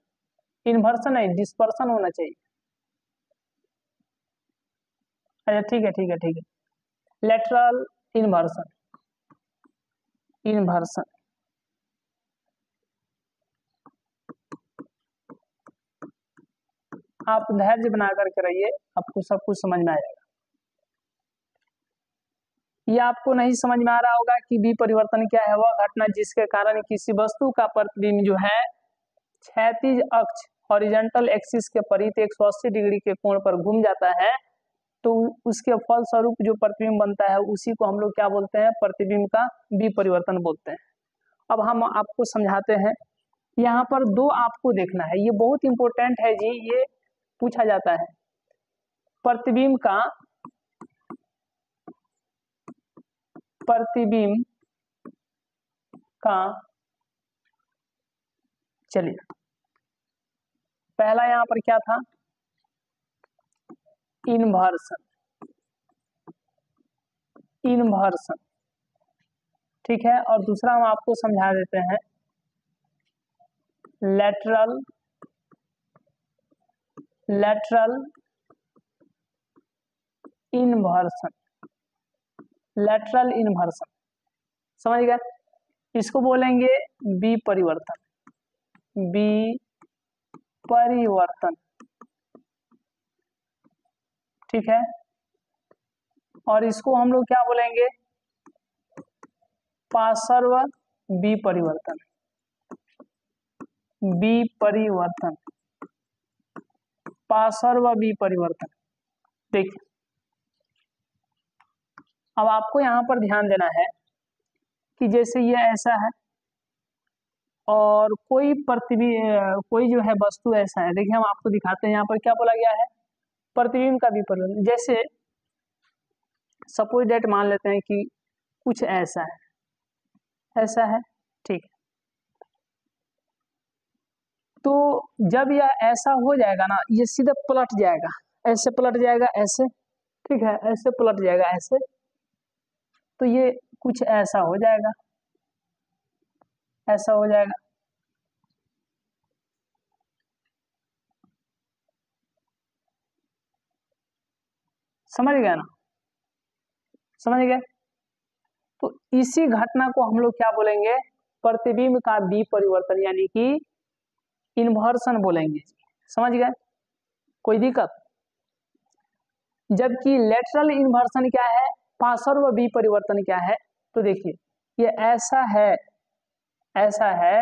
इन्वर्सन नहीं डिस्पर्सन होना चाहिए। अच्छा ठीक है ठीक है ठीक है। लेटरल इन्वर्सन, इन्वर्सन आप धैर्य बना करके रहिए, आपको सब कुछ समझ में आएगा। ये आपको नहीं समझ में आ रहा होगा कि विपरिवर्तन क्या है, वह घटना जिसके कारण किसी वस्तु का प्रतिबिंब जो है क्षैतिज अक्ष हॉरिजॉन्टल एक्सिस के परित 180 डिग्री के कोण पर घूम जाता है, तो उसके फलस्वरूप जो प्रतिबिंब बनता है उसी को हम लोग क्या बोलते हैं, प्रतिबिंब का विपरिवर्तन बोलते हैं। अब हम आपको समझाते हैं। यहाँ पर दो आपको देखना है, ये बहुत इंपॉर्टेंट है जी, ये पूछा जाता है। प्रतिबिंब का, प्रतिबिंब का, चलिए पहला यहाँ पर क्या था, इन्वर्सन, इन्वर्सन ठीक है। और दूसरा हम आपको समझा देते हैं lateral, lateral inversion, lateral inversion समझ गए। इसको बोलेंगे विपरिवर्तन, विपरिवर्तन ठीक है। और इसको हम लोग क्या बोलेंगे, पार्श्व विपरिवर्तन, विपरिवर्तन, पार्श्व विपरिवर्तन। देखिए अब आपको यहाँ पर ध्यान देना है कि जैसे ये ऐसा है और कोई प्रतिबिंब, कोई जो है वस्तु ऐसा है, देखिए हम आपको दिखाते हैं यहाँ पर क्या बोला गया है, प्रतिबिंब का विपरिवर्तन। जैसे सपोज डेट मान लेते हैं कि कुछ ऐसा है, ऐसा है ठीक है। तो जब यह ऐसा हो जाएगा ना, ये सीधे पलट जाएगा, ऐसे पलट जाएगा, ऐसे ठीक है, ऐसे पलट जाएगा ऐसे, तो ये कुछ ऐसा हो जाएगा, ऐसा हो जाएगा। समझ गया ना, समझ गए। तो इसी घटना को हम लोग क्या बोलेंगे, प्रतिबिंब का विपरिवर्तन यानी कि इन्वर्सन बोलेंगे। समझ गए, कोई दिक्कत। जबकि लेटरल इन्वर्सन क्या है, पार्श्व विपरिवर्तन क्या है, तो देखिए ये ऐसा है, ऐसा है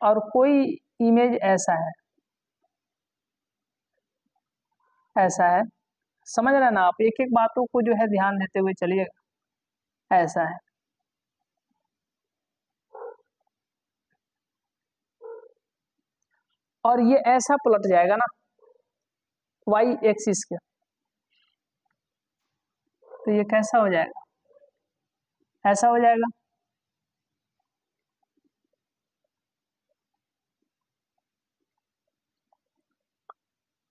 और कोई इमेज ऐसा है, ऐसा है। समझ रहे ना आप, एक एक बातों को जो है ध्यान देते हुए चलिएगा। ऐसा है और ये ऐसा पलट जाएगा ना वाई एक्सिस के, तो ये कैसा हो जाएगा, ऐसा हो जाएगा।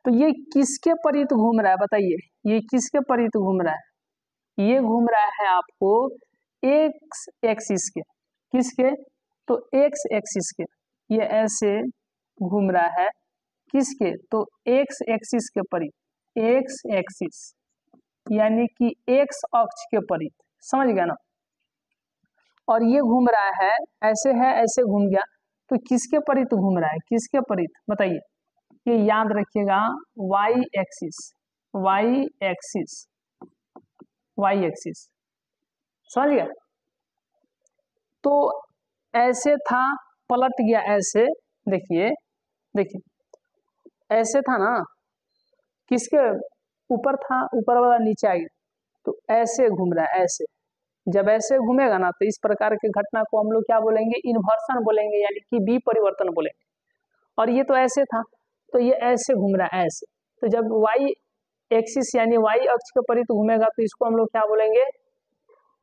तो ये किसके परित घूम रहा है बताइए, ये किसके परित घूम रहा है, ये घूम रहा है आपको एक्स एक्सिस के, किसके, तो एक्स एक्सिस के, ये ऐसे घूम रहा है किसके, तो एक्स एक्सिस के परित, एक्स एक्सिस यानी कि एक्स अक्ष के परित। समझ गया ना। और ये घूम रहा है, ऐसे है, ऐसे घूम गया, तो किसके परित घूम रहा है, किसके परित बताइए। ये याद रखिएगा, Y axis, Y axis, Y axis. समझ गया। तो ऐसे था, पलट गया ऐसे, देखिए देखिए ऐसे था ना, किसके ऊपर था, ऊपर वाला नीचे आ गया, तो ऐसे घूम रहा है ऐसे। जब ऐसे घूमेगा ना, तो इस प्रकार के घटना को हम लोग क्या बोलेंगे, इन्वर्सन बोलेंगे यानी कि विपरिवर्तन बोलेंगे। और ये तो ऐसे था, तो ये ऐसे घूम रहा है ऐसे, तो जब वाई एक्सिस यानी वाई अक्ष के परित घूमेगा, तो इसको हम लोग क्या बोलेंगे,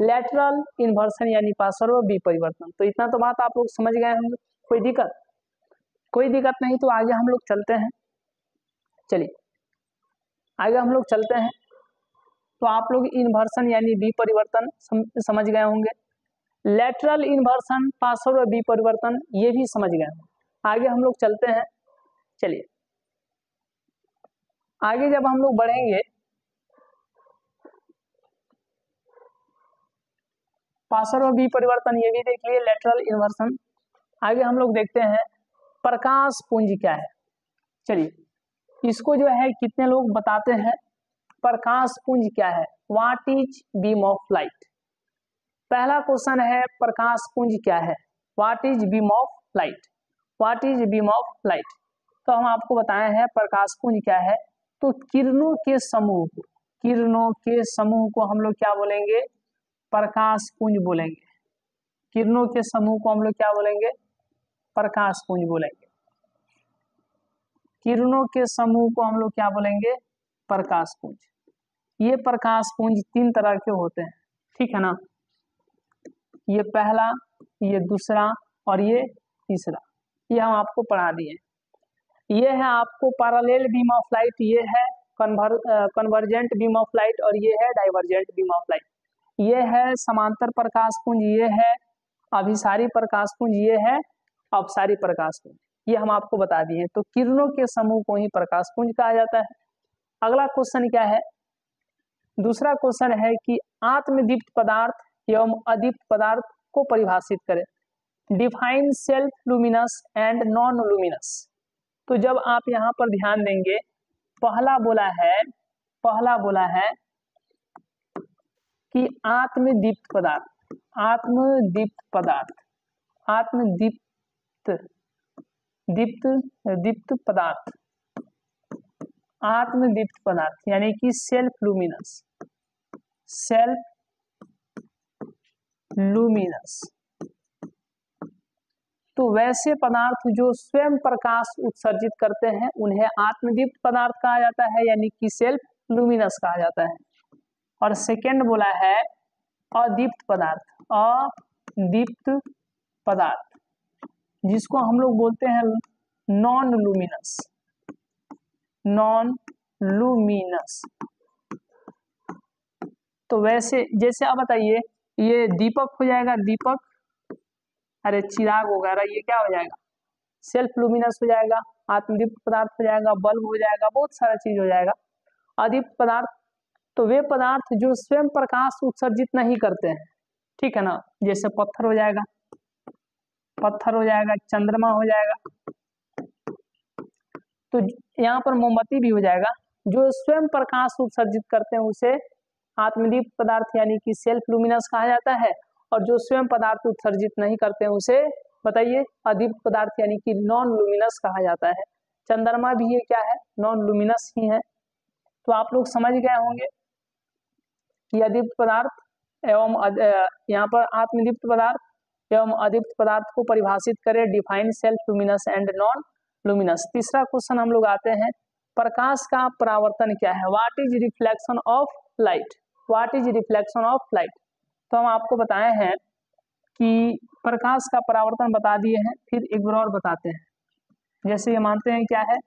लेटरल इन्वर्सन यानी पार्श्व विपरिवर्तन। तो इतना तो बात आप लोग समझ गए होंगे, कोई दिक्कत, कोई दिक्कत नहीं। तो आगे हम लोग चलते हैं, चलिए आगे हम लोग चलते हैं। तो आप लोग इन्वर्सन यानी विपरिवर्तन समझ गए होंगे, लेटरल इन्वर्सन पार्श्व विपरिवर्तन ये भी समझ गए होंगे। आगे हम लोग चलते हैं। चलिए आगे जब हम लोग बढ़ेंगे, पार्श्व विपरिवर्तन ये भी देख लिए, लेटरल इन्वर्सन। आगे हम लोग देखते हैं प्रकाश पुंज क्या है। चलिए इसको जो है कितने लोग बताते हैं, प्रकाश पुंज क्या है, what is beam of light. पहला क्वेश्चन है प्रकाश पुंज क्या है, what is beam of light, what is beam of light. तो हम आपको बताए हैं प्रकाश पुंज क्या है, तो किरणों के समूह को, किरणों के समूह को हम लोग क्या बोलेंगे, प्रकाश पुंज बोलेंगे। किरणों के समूह को हम लोग क्या बोलेंगे, प्रकाश पुंज बोलेंगे। किरणों के समूह को हम लोग क्या बोलेंगे, प्रकाश पुंज। ये प्रकाश पुंज 3 तरह के होते हैं, ठीक है ना। ये पहला, ये दूसरा और ये तीसरा, ये हम आपको पढ़ा दिए। ये है आपको पैरेलल बीम ऑफ लाइट, ये है कन्वर्जेंट बीम ऑफ लाइट और ये है डाइवर्जेंट बीम ऑफ लाइट। ये है समांतर प्रकाश पुंज, ये है अभिसारी प्रकाश पुंज, ये है अपसारी प्रकाश पुंज। ये हम आपको बता दिए। तो किरणों के समूह को ही प्रकाश पुंज कहा जाता है। अगला क्वेश्चन क्या है, दूसरा क्वेश्चन है कि आत्मदीप्त पदार्थ एवं अदीप्त पदार्थ को परिभाषित करें। Define self luminous and non luminous. तो जब आप यहाँ पर ध्यान देंगे, पहला बोला है कि आत्मदीप्त पदार्थ, आत्मदीप्त पदार्थ, दीप्त पदार्थ, आत्मदीप्त पदार्थ यानी कि सेल्फ लुमिनस, सेल्फ लुमिनस। तो वैसे पदार्थ जो स्वयं प्रकाश उत्सर्जित करते हैं उन्हें आत्मदीप्त पदार्थ कहा जाता है, यानी कि सेल्फ लुमिनस कहा जाता है। और सेकंड बोला है अदीप्त पदार्थ, अदीप्त पदार्थ जिसको हम लोग बोलते हैं नॉन लुमिनस, नॉन लुमिनस। तो वैसे जैसे आप बताइए, ये दीपक हो जाएगा, दीपक, अरे चिराग वगैरह, ये क्या हो जाएगा, सेल्फ लुमिनस हो जाएगा, आत्मदीप्त पदार्थ हो जाएगा, बल्ब हो जाएगा, बहुत सारा चीज हो जाएगा। अदीप्त पदार्थ तो वे पदार्थ जो स्वयं प्रकाश उत्सर्जित नहीं करते हैं, ठीक है ना। जैसे पत्थर हो जाएगा, चंद्रमा हो जाएगा। तो यहाँ पर मोमबत्ती भी हो जाएगा। जो स्वयं प्रकाश उत्सर्जित करते हैं उसे आत्मदीप्त पदार्थ यानी कि सेल्फ लुमिनस कहा जाता है, और जो स्वयं पदार्थ उत्सर्जित नहीं करते हैं उसे बताइए अदीप्त पदार्थ यानी कि नॉन लुमिनस कहा जाता है। चंद्रमा भी ये क्या है, नॉन लुमिनस ही है। तो आप लोग समझ गए होंगे कि अदीप्त पदार्थ एवं यहाँ पर आत्मदीप्त पदार्थ एवं अदीप्त पदार्थ को परिभाषित करें, define self luminous and non luminous. तीसरा क्वेश्चन हम लोग आते हैं, प्रकाश का परावर्तन क्या है, what is reflection of light, what is reflection of light. तो हम आपको बताए हैं कि प्रकाश का परावर्तन बता दिए हैं, फिर एक बार और बताते हैं। जैसे ये मानते हैं क्या है,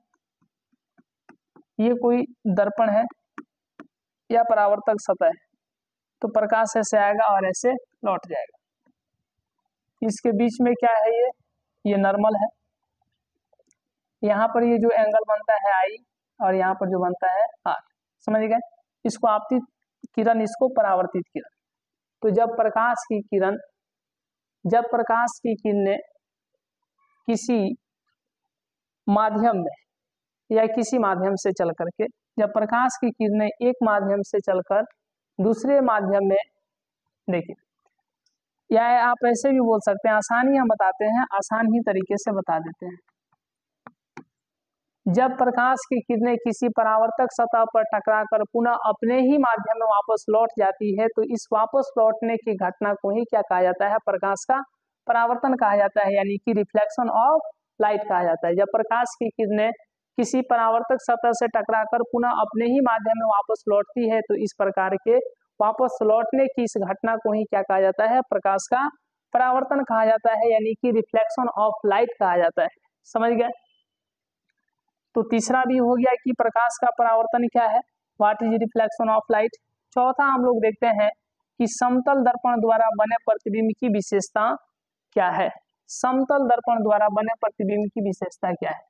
ये कोई दर्पण है या परावर्तक सतह है, तो प्रकाश ऐसे आएगा और ऐसे लौट जाएगा। इसके बीच में क्या है, ये नॉर्मल है। यहाँ पर ये जो एंगल बनता है आई, और यहाँ पर जो बनता है आर, समझ गए। इसको आपतित किरण, इसको परावर्तित किरण। तो जब प्रकाश की किरणें किसी माध्यम में या किसी माध्यम से चल करके, जब प्रकाश की किरणें एक माध्यम से चलकर दूसरे माध्यम में, देखिए, या आप ऐसे भी बोल सकते हैं, आसानी हम बताते हैं, आसान ही तरीके से बता देते हैं। जब प्रकाश की किरणें किसी परावर्तक सतह पर टकराकर पुनः अपने ही माध्यम में वापस लौट जाती है, तो इस वापस लौटने की घटना को ही क्या कहा जाता है, प्रकाश का परावर्तन कहा जाता है, यानी कि रिफ्लेक्शन ऑफ लाइट कहा जाता है। जब प्रकाश की किरणें किसी परावर्तक सतह से टकराकर पुनः अपने ही माध्यम में वापस लौटती है, तो इस प्रकार के वापस लौटने की इस घटना को ही क्या कहा जाता है, प्रकाश का परावर्तन कहा जाता है, यानी कि रिफ्लेक्शन ऑफ लाइट कहा जाता है। समझ गए। तो तीसरा भी हो गया कि प्रकाश का परावर्तन क्या है, what is reflection of light. चौथा हम लोग देखते हैं कि समतल दर्पण द्वारा बने प्रतिबिंब की विशेषता क्या है। समतल दर्पण द्वारा बने प्रतिबिंब की विशेषता क्या है?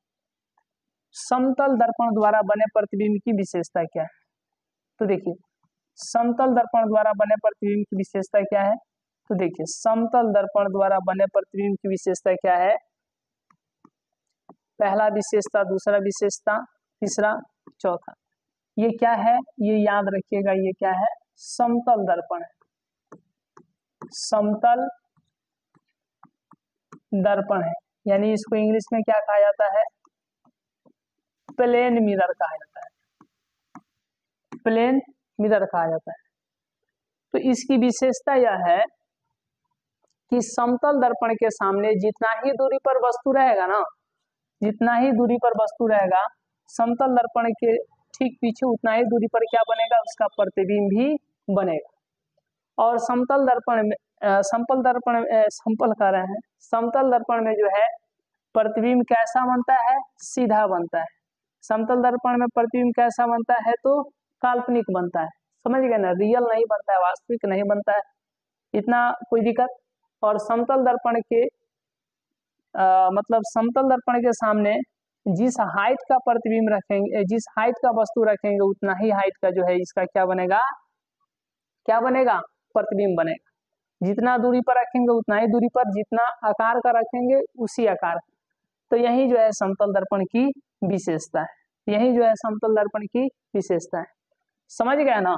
समतल दर्पण द्वारा बने प्रतिबिंब की विशेषता क्या है? तो देखिए समतल दर्पण द्वारा बने प्रतिबिंब की विशेषता क्या है? तो देखिए समतल दर्पण द्वारा बने प्रतिबिंब की विशेषता क्या है? पहला विशेषता, दूसरा विशेषता, तीसरा, चौथा, ये क्या है? ये याद रखिएगा, ये क्या है? समतल दर्पण है, समतल दर्पण है। यानी इसको इंग्लिश में क्या कहा जाता है? प्लेन मिरर कहा जाता है, प्लेन मिरर कहा जाता है। तो इसकी विशेषता यह है कि समतल दर्पण के सामने जितना ही दूरी पर वस्तु रहेगा ना, जितना ही दूरी पर वस्तु रहेगा, समतल दर्पण के ठीक पीछे उतना ही दूरी पर क्या बनेगा? उसका प्रतिबिंब भी बनेगा। और समतल दर्पण में समतल दर्पण समतल कह रहे हैं, समतल दर्पण में जो है प्रतिबिंब कैसा बनता है? सीधा बनता है। समतल दर्पण में प्रतिबिंब कैसा बनता है? तो काल्पनिक बनता है। समझ गए ना? रियल नहीं बनता है, वास्तविक नहीं बनता है। इतना कोई दिक्कत? और समतल दर्पण के मतलब समतल दर्पण के सामने जिस हाइट का प्रतिबिंब रखेंगे, जिस हाइट का वस्तु रखेंगे, उतना ही हाइट का जो है इसका क्या बनेगा? क्या बनेगा? प्रतिबिंब बनेगा। जितना दूरी पर रखेंगे उतना ही दूरी पर, जितना आकार का रखेंगे उसी आकार। तो यही जो है समतल दर्पण की विशेषता है, यही जो है समतल दर्पण की विशेषता है। समझ गए ना?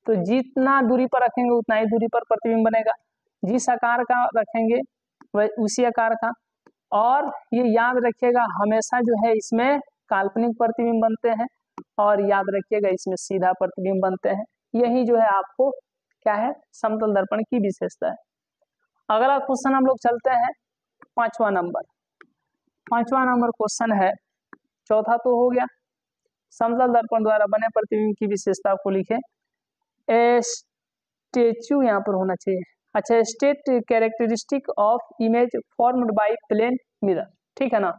तो जितना दूरी पर रखेंगे उतना ही दूरी पर प्रतिबिंब बनेगा, जिस आकार का रखेंगे वह उसी आकार का। और ये याद रखिएगा हमेशा जो है इसमें काल्पनिक प्रतिबिंब बनते हैं, और याद रखिएगा इसमें सीधा प्रतिबिंब बनते हैं। यही जो है आपको क्या है? समतल दर्पण की विशेषता है। अगला क्वेश्चन हम लोग चलते हैं, पांचवा नंबर क्वेश्चन है। चौथा तो हो गया, समतल दर्पण द्वारा बने प्रतिबिंब की विशेषता को लिखे। ए स्टेच्यू यहाँ पर होना चाहिए। अच्छा, state characteristic of image formed by plane mirror, ठीक है ना?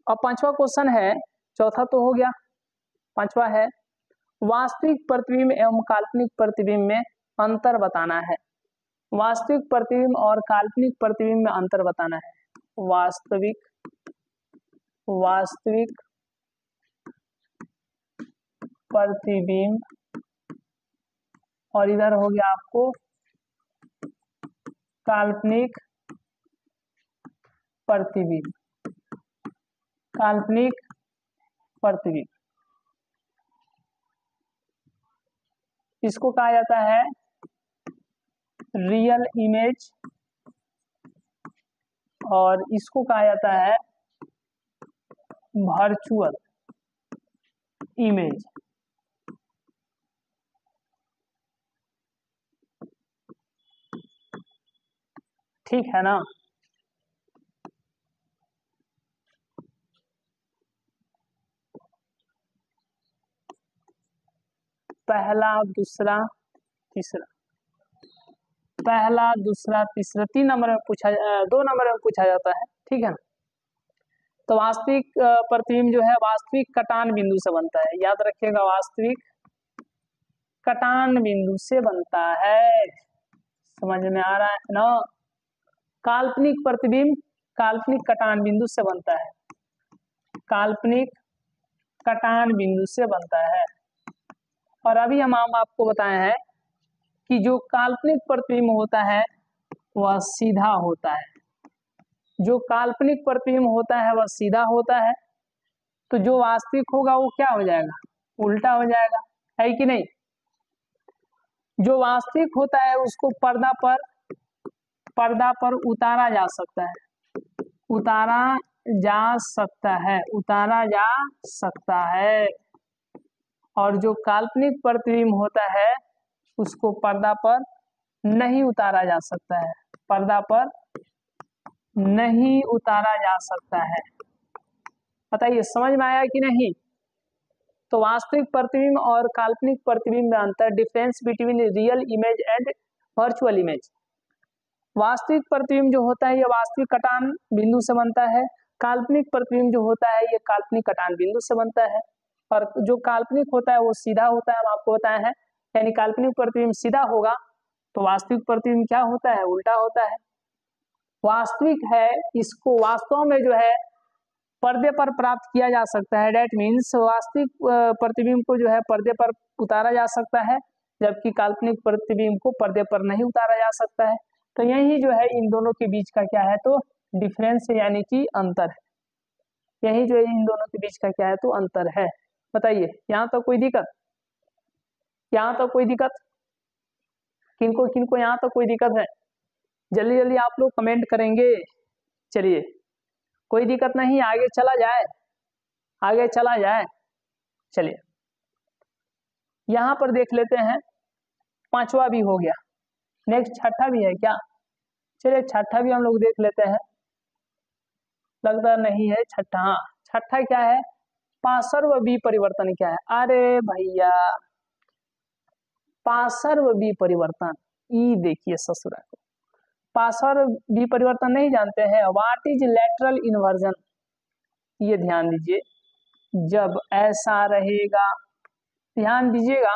अब पांचवा क्वेश्चन है, चौथा तो हो गया, पांचवा है वास्तविक प्रतिबिंब एवं काल्पनिक प्रतिबिंब में अंतर बताना है। वास्तविक प्रतिबिंब और काल्पनिक प्रतिबिंब में अंतर बताना है। वास्तविक प्रतिबिंब, और इधर हो गया आपको काल्पनिक प्रतिबिंब। काल्पनिक प्रतिबिंब इसको कहा जाता है रियल इमेज, और इसको कहा जाता है वर्चुअल इमेज। ठीक है ना? पहला, दूसरा, तीसरा, पहला, दूसरा, तीसरा, 3 नंबर में पूछा, 2 नंबर में पूछा जाता है, ठीक है ना? तो वास्तविक प्रतिबिंब जो है वास्तविक कटान बिंदु से बनता है। याद रखिएगा, वास्तविक कटान बिंदु से बनता है। समझ में आ रहा है ना? काल्पनिक प्रतिबिंब काल्पनिक कटान बिंदु से बनता है, काल्पनिक कटान बिंदु से बनता है। और अभी हम आपको बताए हैं कि जो काल्पनिक प्रतिबिंब होता है वह सीधा होता है। जो काल्पनिक प्रतिबिंब होता है वह सीधा होता है, तो जो वास्तविक होगा वो क्या हो जाएगा? उल्टा हो जाएगा, है कि नहीं? जो वास्तविक होता है उसको पर्दा पर उतारा जा सकता है, उतारा जा सकता है, उतारा जा सकता है। और जो काल्पनिक प्रतिबिंब होता है उसको पर्दा पर नहीं उतारा जा सकता है, पर्दा पर नहीं उतारा जा सकता है। बताइए समझ में आया कि नहीं? तो वास्तविक प्रतिबिंब और काल्पनिक प्रतिबिंब में अंतर, difference between real image and virtual image. वास्तविक प्रतिबिंब जो होता है ये वास्तविक कटान बिंदु से बनता है, काल्पनिक प्रतिबिंब जो होता है ये काल्पनिक कटान बिंदु से बनता है। और जो काल्पनिक होता है वो सीधा होता है, हम आपको बताए हैं। यानी काल्पनिक प्रतिबिंब सीधा होगा तो वास्तविक प्रतिबिंब क्या होता है? उल्टा होता है। वास्तविक है, इसको वास्तव में जो है पर्दे पर प्राप्त किया जा सकता है। डेट मीन्स वास्तविक प्रतिबिंब को जो है पर्दे पर उतारा जा सकता है, जबकि काल्पनिक प्रतिबिंब को पर्दे पर नहीं उतारा जा सकता है। तो यही जो है इन दोनों के बीच का क्या है, तो डिफरेंस है, यानी कि अंतर है। यही जो है इन दोनों के बीच का क्या है, तो अंतर है। बताइए यहाँ तक कोई दिक्कत? यहाँ तक कोई दिक्कत? किनको किनको यहाँ तक कोई दिक्कत है? जल्दी जल्दी आप लोग कमेंट करेंगे। चलिए कोई दिक्कत नहीं, आगे चला जाए, आगे चला जाए। चलिए यहाँ पर देख लेते हैं, पांचवा भी हो गया, नेक्स्ट छठा भी है क्या? चलिए छठा भी हम लोग देख लेते हैं। लगता नहीं है छठा। हाँ छठा क्या है, पार्श्व विपरिवर्तन क्या है? अरे भैया पार्श्व विपरिवर्तन, ई देखिए ससुरा को, पार्श्व विपरिवर्तन नहीं जानते हैं? What is lateral inversion? ये ध्यान दीजिए, जब ऐसा रहेगा, ध्यान दीजिएगा,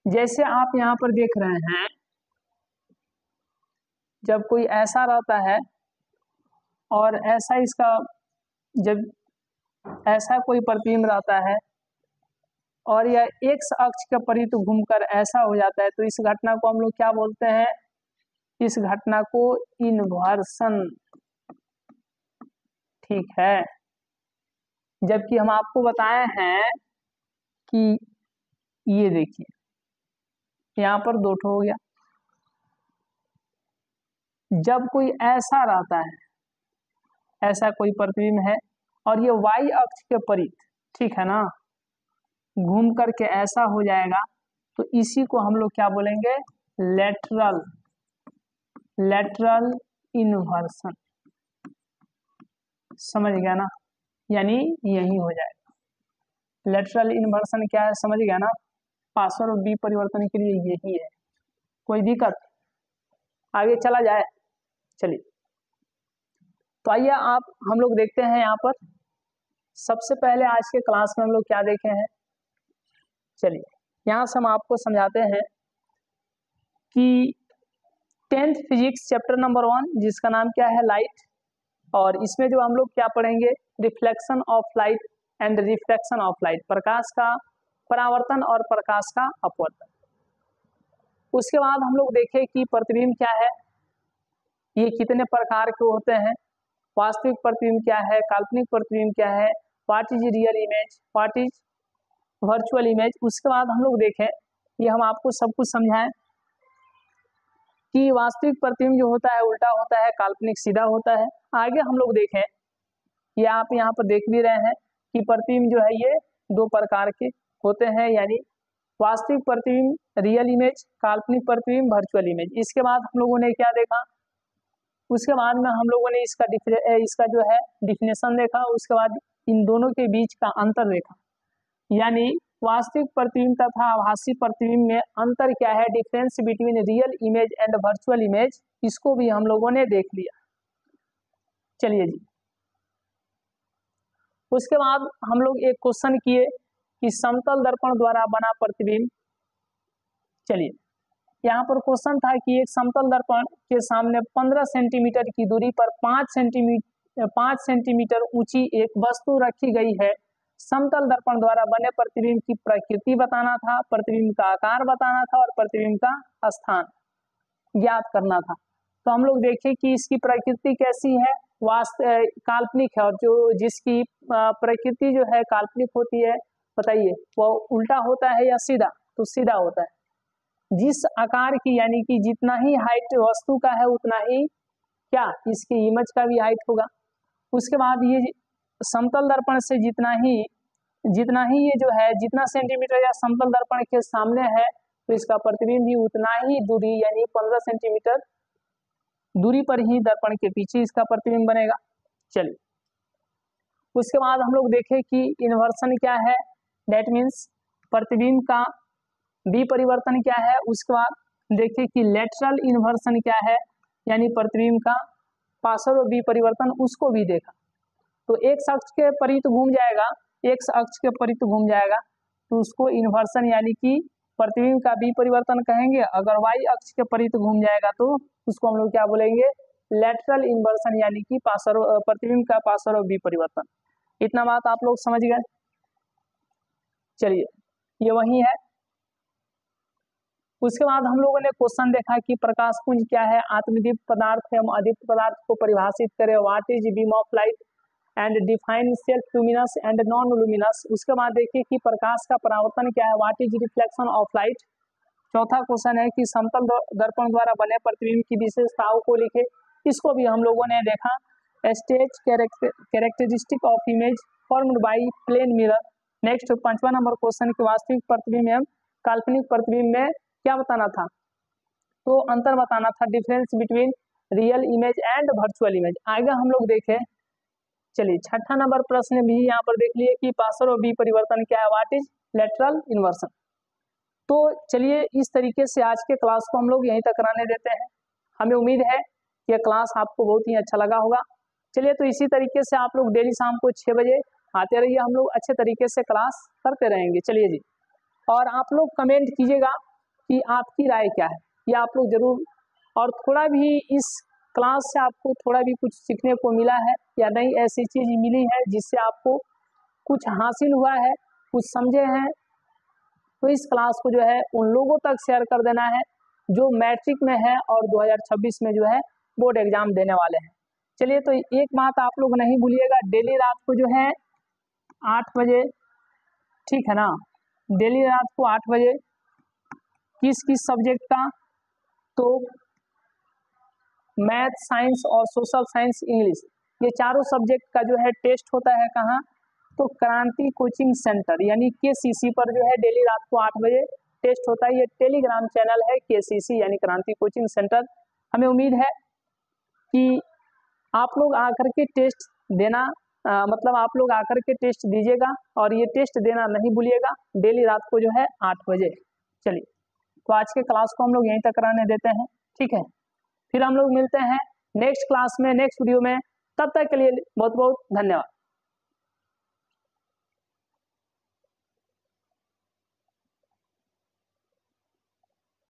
जैसे आप यहाँ पर देख रहे हैं, जब कोई ऐसा रहता है और ऐसा इसका, जब ऐसा कोई प्रतिबिंब रहता है और यह एक्स अक्ष के परित घूमकर ऐसा हो जाता है, तो इस घटना को हम लोग क्या बोलते हैं? इस घटना को इन्वर्सन। ठीक है, जबकि हम आपको बताए हैं कि ये देखिए यहाँ पर दो ठो हो गया। जब कोई ऐसा रहता है, ऐसा कोई प्रतिबिंब है और ये वाई अक्ष के परित, ठीक है ना, घूम करके ऐसा हो जाएगा, तो इसी को हम लोग क्या बोलेंगे? Lateral, lateral inversion. समझ गया ना, यानी यही हो जाएगा। लेटरल इन्वर्सन क्या है, समझ गया ना? पार्श्व विपरिवर्तन के लिए यही है। कोई दिक्कत? आगे चला जाए। चलिए तो आइए आप हम लोग देखते हैं यहाँ पर, सबसे पहले आज के क्लास में हम लोग क्या देखे हैं। चलिए यहाँ से हम आपको समझाते हैं कि 10th फिजिक्स चैप्टर नंबर 1, जिसका नाम क्या है, लाइट, और इसमें जो हम लोग क्या पढ़ेंगे, reflection of light and reflection of light, प्रकाश का परावर्तन और प्रकाश का अपवर्तन। उसके बाद हम लोग देखें कि प्रतिबिंब क्या है, ये कितने प्रकार के होते हैं, वास्तविक प्रतिबिंब क्या है, काल्पनिक प्रतिबिंब क्या है, what is real image, what is virtual image. उसके बाद हम लोग देखें, ये हम आपको सब कुछ समझाएं कि वास्तविक प्रतिबिंब जो होता है उल्टा होता है, काल्पनिक सीधा होता है। आगे हम लोग देखें, ये आप यहाँ पर देख भी रहे हैं कि प्रतिबिंब जो है ये दो प्रकार के होते हैं, यानी वास्तविक प्रतिबिंब रियल इमेज, काल्पनिक प्रतिबिंब वर्चुअल इमेज। इसके बाद हम लोगों ने क्या देखा, उसके बाद में हम लोगों ने इसका जो है डिफिनेशन देखा। उसके बाद इन दोनों के बीच का अंतर देखा, यानी वास्तविक प्रतिबिंब तथा आभासी प्रतिबिंब में अंतर क्या है, difference between real image and virtual image, इसको भी हम लोगों ने देख लिया। चलिए जी, उसके बाद हम लोग एक क्वेश्चन किए कि समतल दर्पण द्वारा बना प्रतिबिंब। चलिए यहाँ पर क्वेश्चन था कि एक समतल दर्पण के सामने 15 सेंटीमीटर की दूरी पर 5 सेंटीमीटर ऊंची एक वस्तु रखी गई है। समतल दर्पण द्वारा बने प्रतिबिंब की प्रकृति बताना था, प्रतिबिंब का आकार बताना था और प्रतिबिंब का स्थान ज्ञात करना था। तो हम लोग देखें कि इसकी प्रकृति कैसी है, काल्पनिक है, और जो जिसकी प्रकृति जो है काल्पनिक होती है, बताइए वो उल्टा होता है या सीधा? तो सीधा होता है। जिस आकार की, यानी कि जितना ही हाइट वस्तु का है उतना ही क्या इसकी इमेज का भी हाइट होगा। उसके बाद ये समतल दर्पण से जितना ही ये जो है, जितना सेंटीमीटर या समतल दर्पण के सामने है, तो इसका प्रतिबिंब भी उतना ही दूरी, यानी 15 सेंटीमीटर दूरी पर ही दर्पण के पीछे इसका प्रतिबिंब बनेगा। चलिए उसके बाद हम लोग देखें कि इन्वर्सन क्या है, डेट मीन्स प्रतिबिंब का विपरिवर्तन क्या है। उसके बाद देखें कि लेटरल इन्वर्सन क्या है, यानी प्रतिबिंब का पार्श्व विपरिवर्तन, उसको भी देखा। तो एक्स अक्ष के परित घूम जाएगा, एक्स अक्ष के परित घूम जाएगा, तो उसको इन्वर्सन यानी कि प्रतिबिंब का विपरिवर्तन कहेंगे। अगर y अक्ष के परित घूम जाएगा तो उसको हम लोग क्या बोलेंगे, लेटरल इन्वर्सन, यानी कि प्रतिबिंब का पार्श्व विपरिवर्तन। इतना बात आप लोग समझ गए। चलिए ये वही है। उसके बाद हम लोगों ने क्वेश्चन देखा कि प्रकाश पुंज क्या है, आत्मदीप्त पदार्थ एवं अदीप्त पदार्थ को परिभाषित करें, what is beam of light and define self luminous and non luminous. उसके बाद देखिए कि प्रकाश का परावर्तन क्या है, what is reflection of light. चौथा क्वेश्चन है कि समतल दर्पण द्वारा बने प्रतिबिंब की विशेषताओं को लिखे। इसको भी हम लोगों ने देखा। Stage characteristic of image formed by plane mirror. Next 5वां नंबर क्वेश्चन की वास्तविक प्रतिबिंब एवं काल्पनिक प्रतिबिंब में क्या बताना था, तो अंतर बताना था, difference between real image and virtual image. आगे हम लोग देखें। चलिए 6ठा नंबर प्रश्न भी यहाँ पर देख लिए कि पार्श्व विपरिवर्तन क्या है, व्हाट इज लेटरल इन्वर्सन। तो चलिए इस तरीके से आज के क्लास को हम लोग यहीं तक कराने देते हैं। हमें उम्मीद है कि क्लास आपको बहुत ही अच्छा लगा होगा। चलिए तो इसी तरीके से आप लोग डेली शाम को 6 बजे आते रहिए, हम लोग अच्छे तरीके से क्लास करते रहेंगे। चलिए जी, और आप लोग कमेंट कीजिएगा कि आपकी राय क्या है, ये आप लोग जरूर, और थोड़ा भी इस क्लास से आपको थोड़ा भी कुछ सीखने को मिला है या नहीं, ऐसी चीज मिली है जिससे आपको कुछ हासिल हुआ है, कुछ समझे हैं, तो इस क्लास को जो है उन लोगों तक शेयर कर देना है जो मैट्रिक में है और 2026 में जो है बोर्ड एग्जाम देने वाले हैं। चलिए तो एक बात आप लोग नहीं भूलिएगा, डेली रात को जो है 8 बजे, ठीक है ना, डेली रात को 8 बजे किस किस सब्जेक्ट का, तो मैथ, साइंस और सोशल साइंस, इंग्लिश, ये चारों सब्जेक्ट का जो है टेस्ट होता है कहाँ, तो क्रांति कोचिंग सेंटर यानी KCC पर जो है डेली रात को 8 बजे टेस्ट होता है। ये टेलीग्राम चैनल है KCC यानी क्रांति कोचिंग सेंटर। हमें उम्मीद है कि आप लोग आकर के टेस्ट देना, मतलब आप लोग आकर के टेस्ट दीजिएगा और ये टेस्ट देना नहीं भूलिएगा, डेली रात को जो है 8 बजे। चलिए तो आज के क्लास को हम लोग यहीं तक कराने देते हैं, ठीक है। फिर हम लोग मिलते हैं नेक्स्ट क्लास में, नेक्स्ट वीडियो में। तब तक के लिए बहुत बहुत धन्यवाद।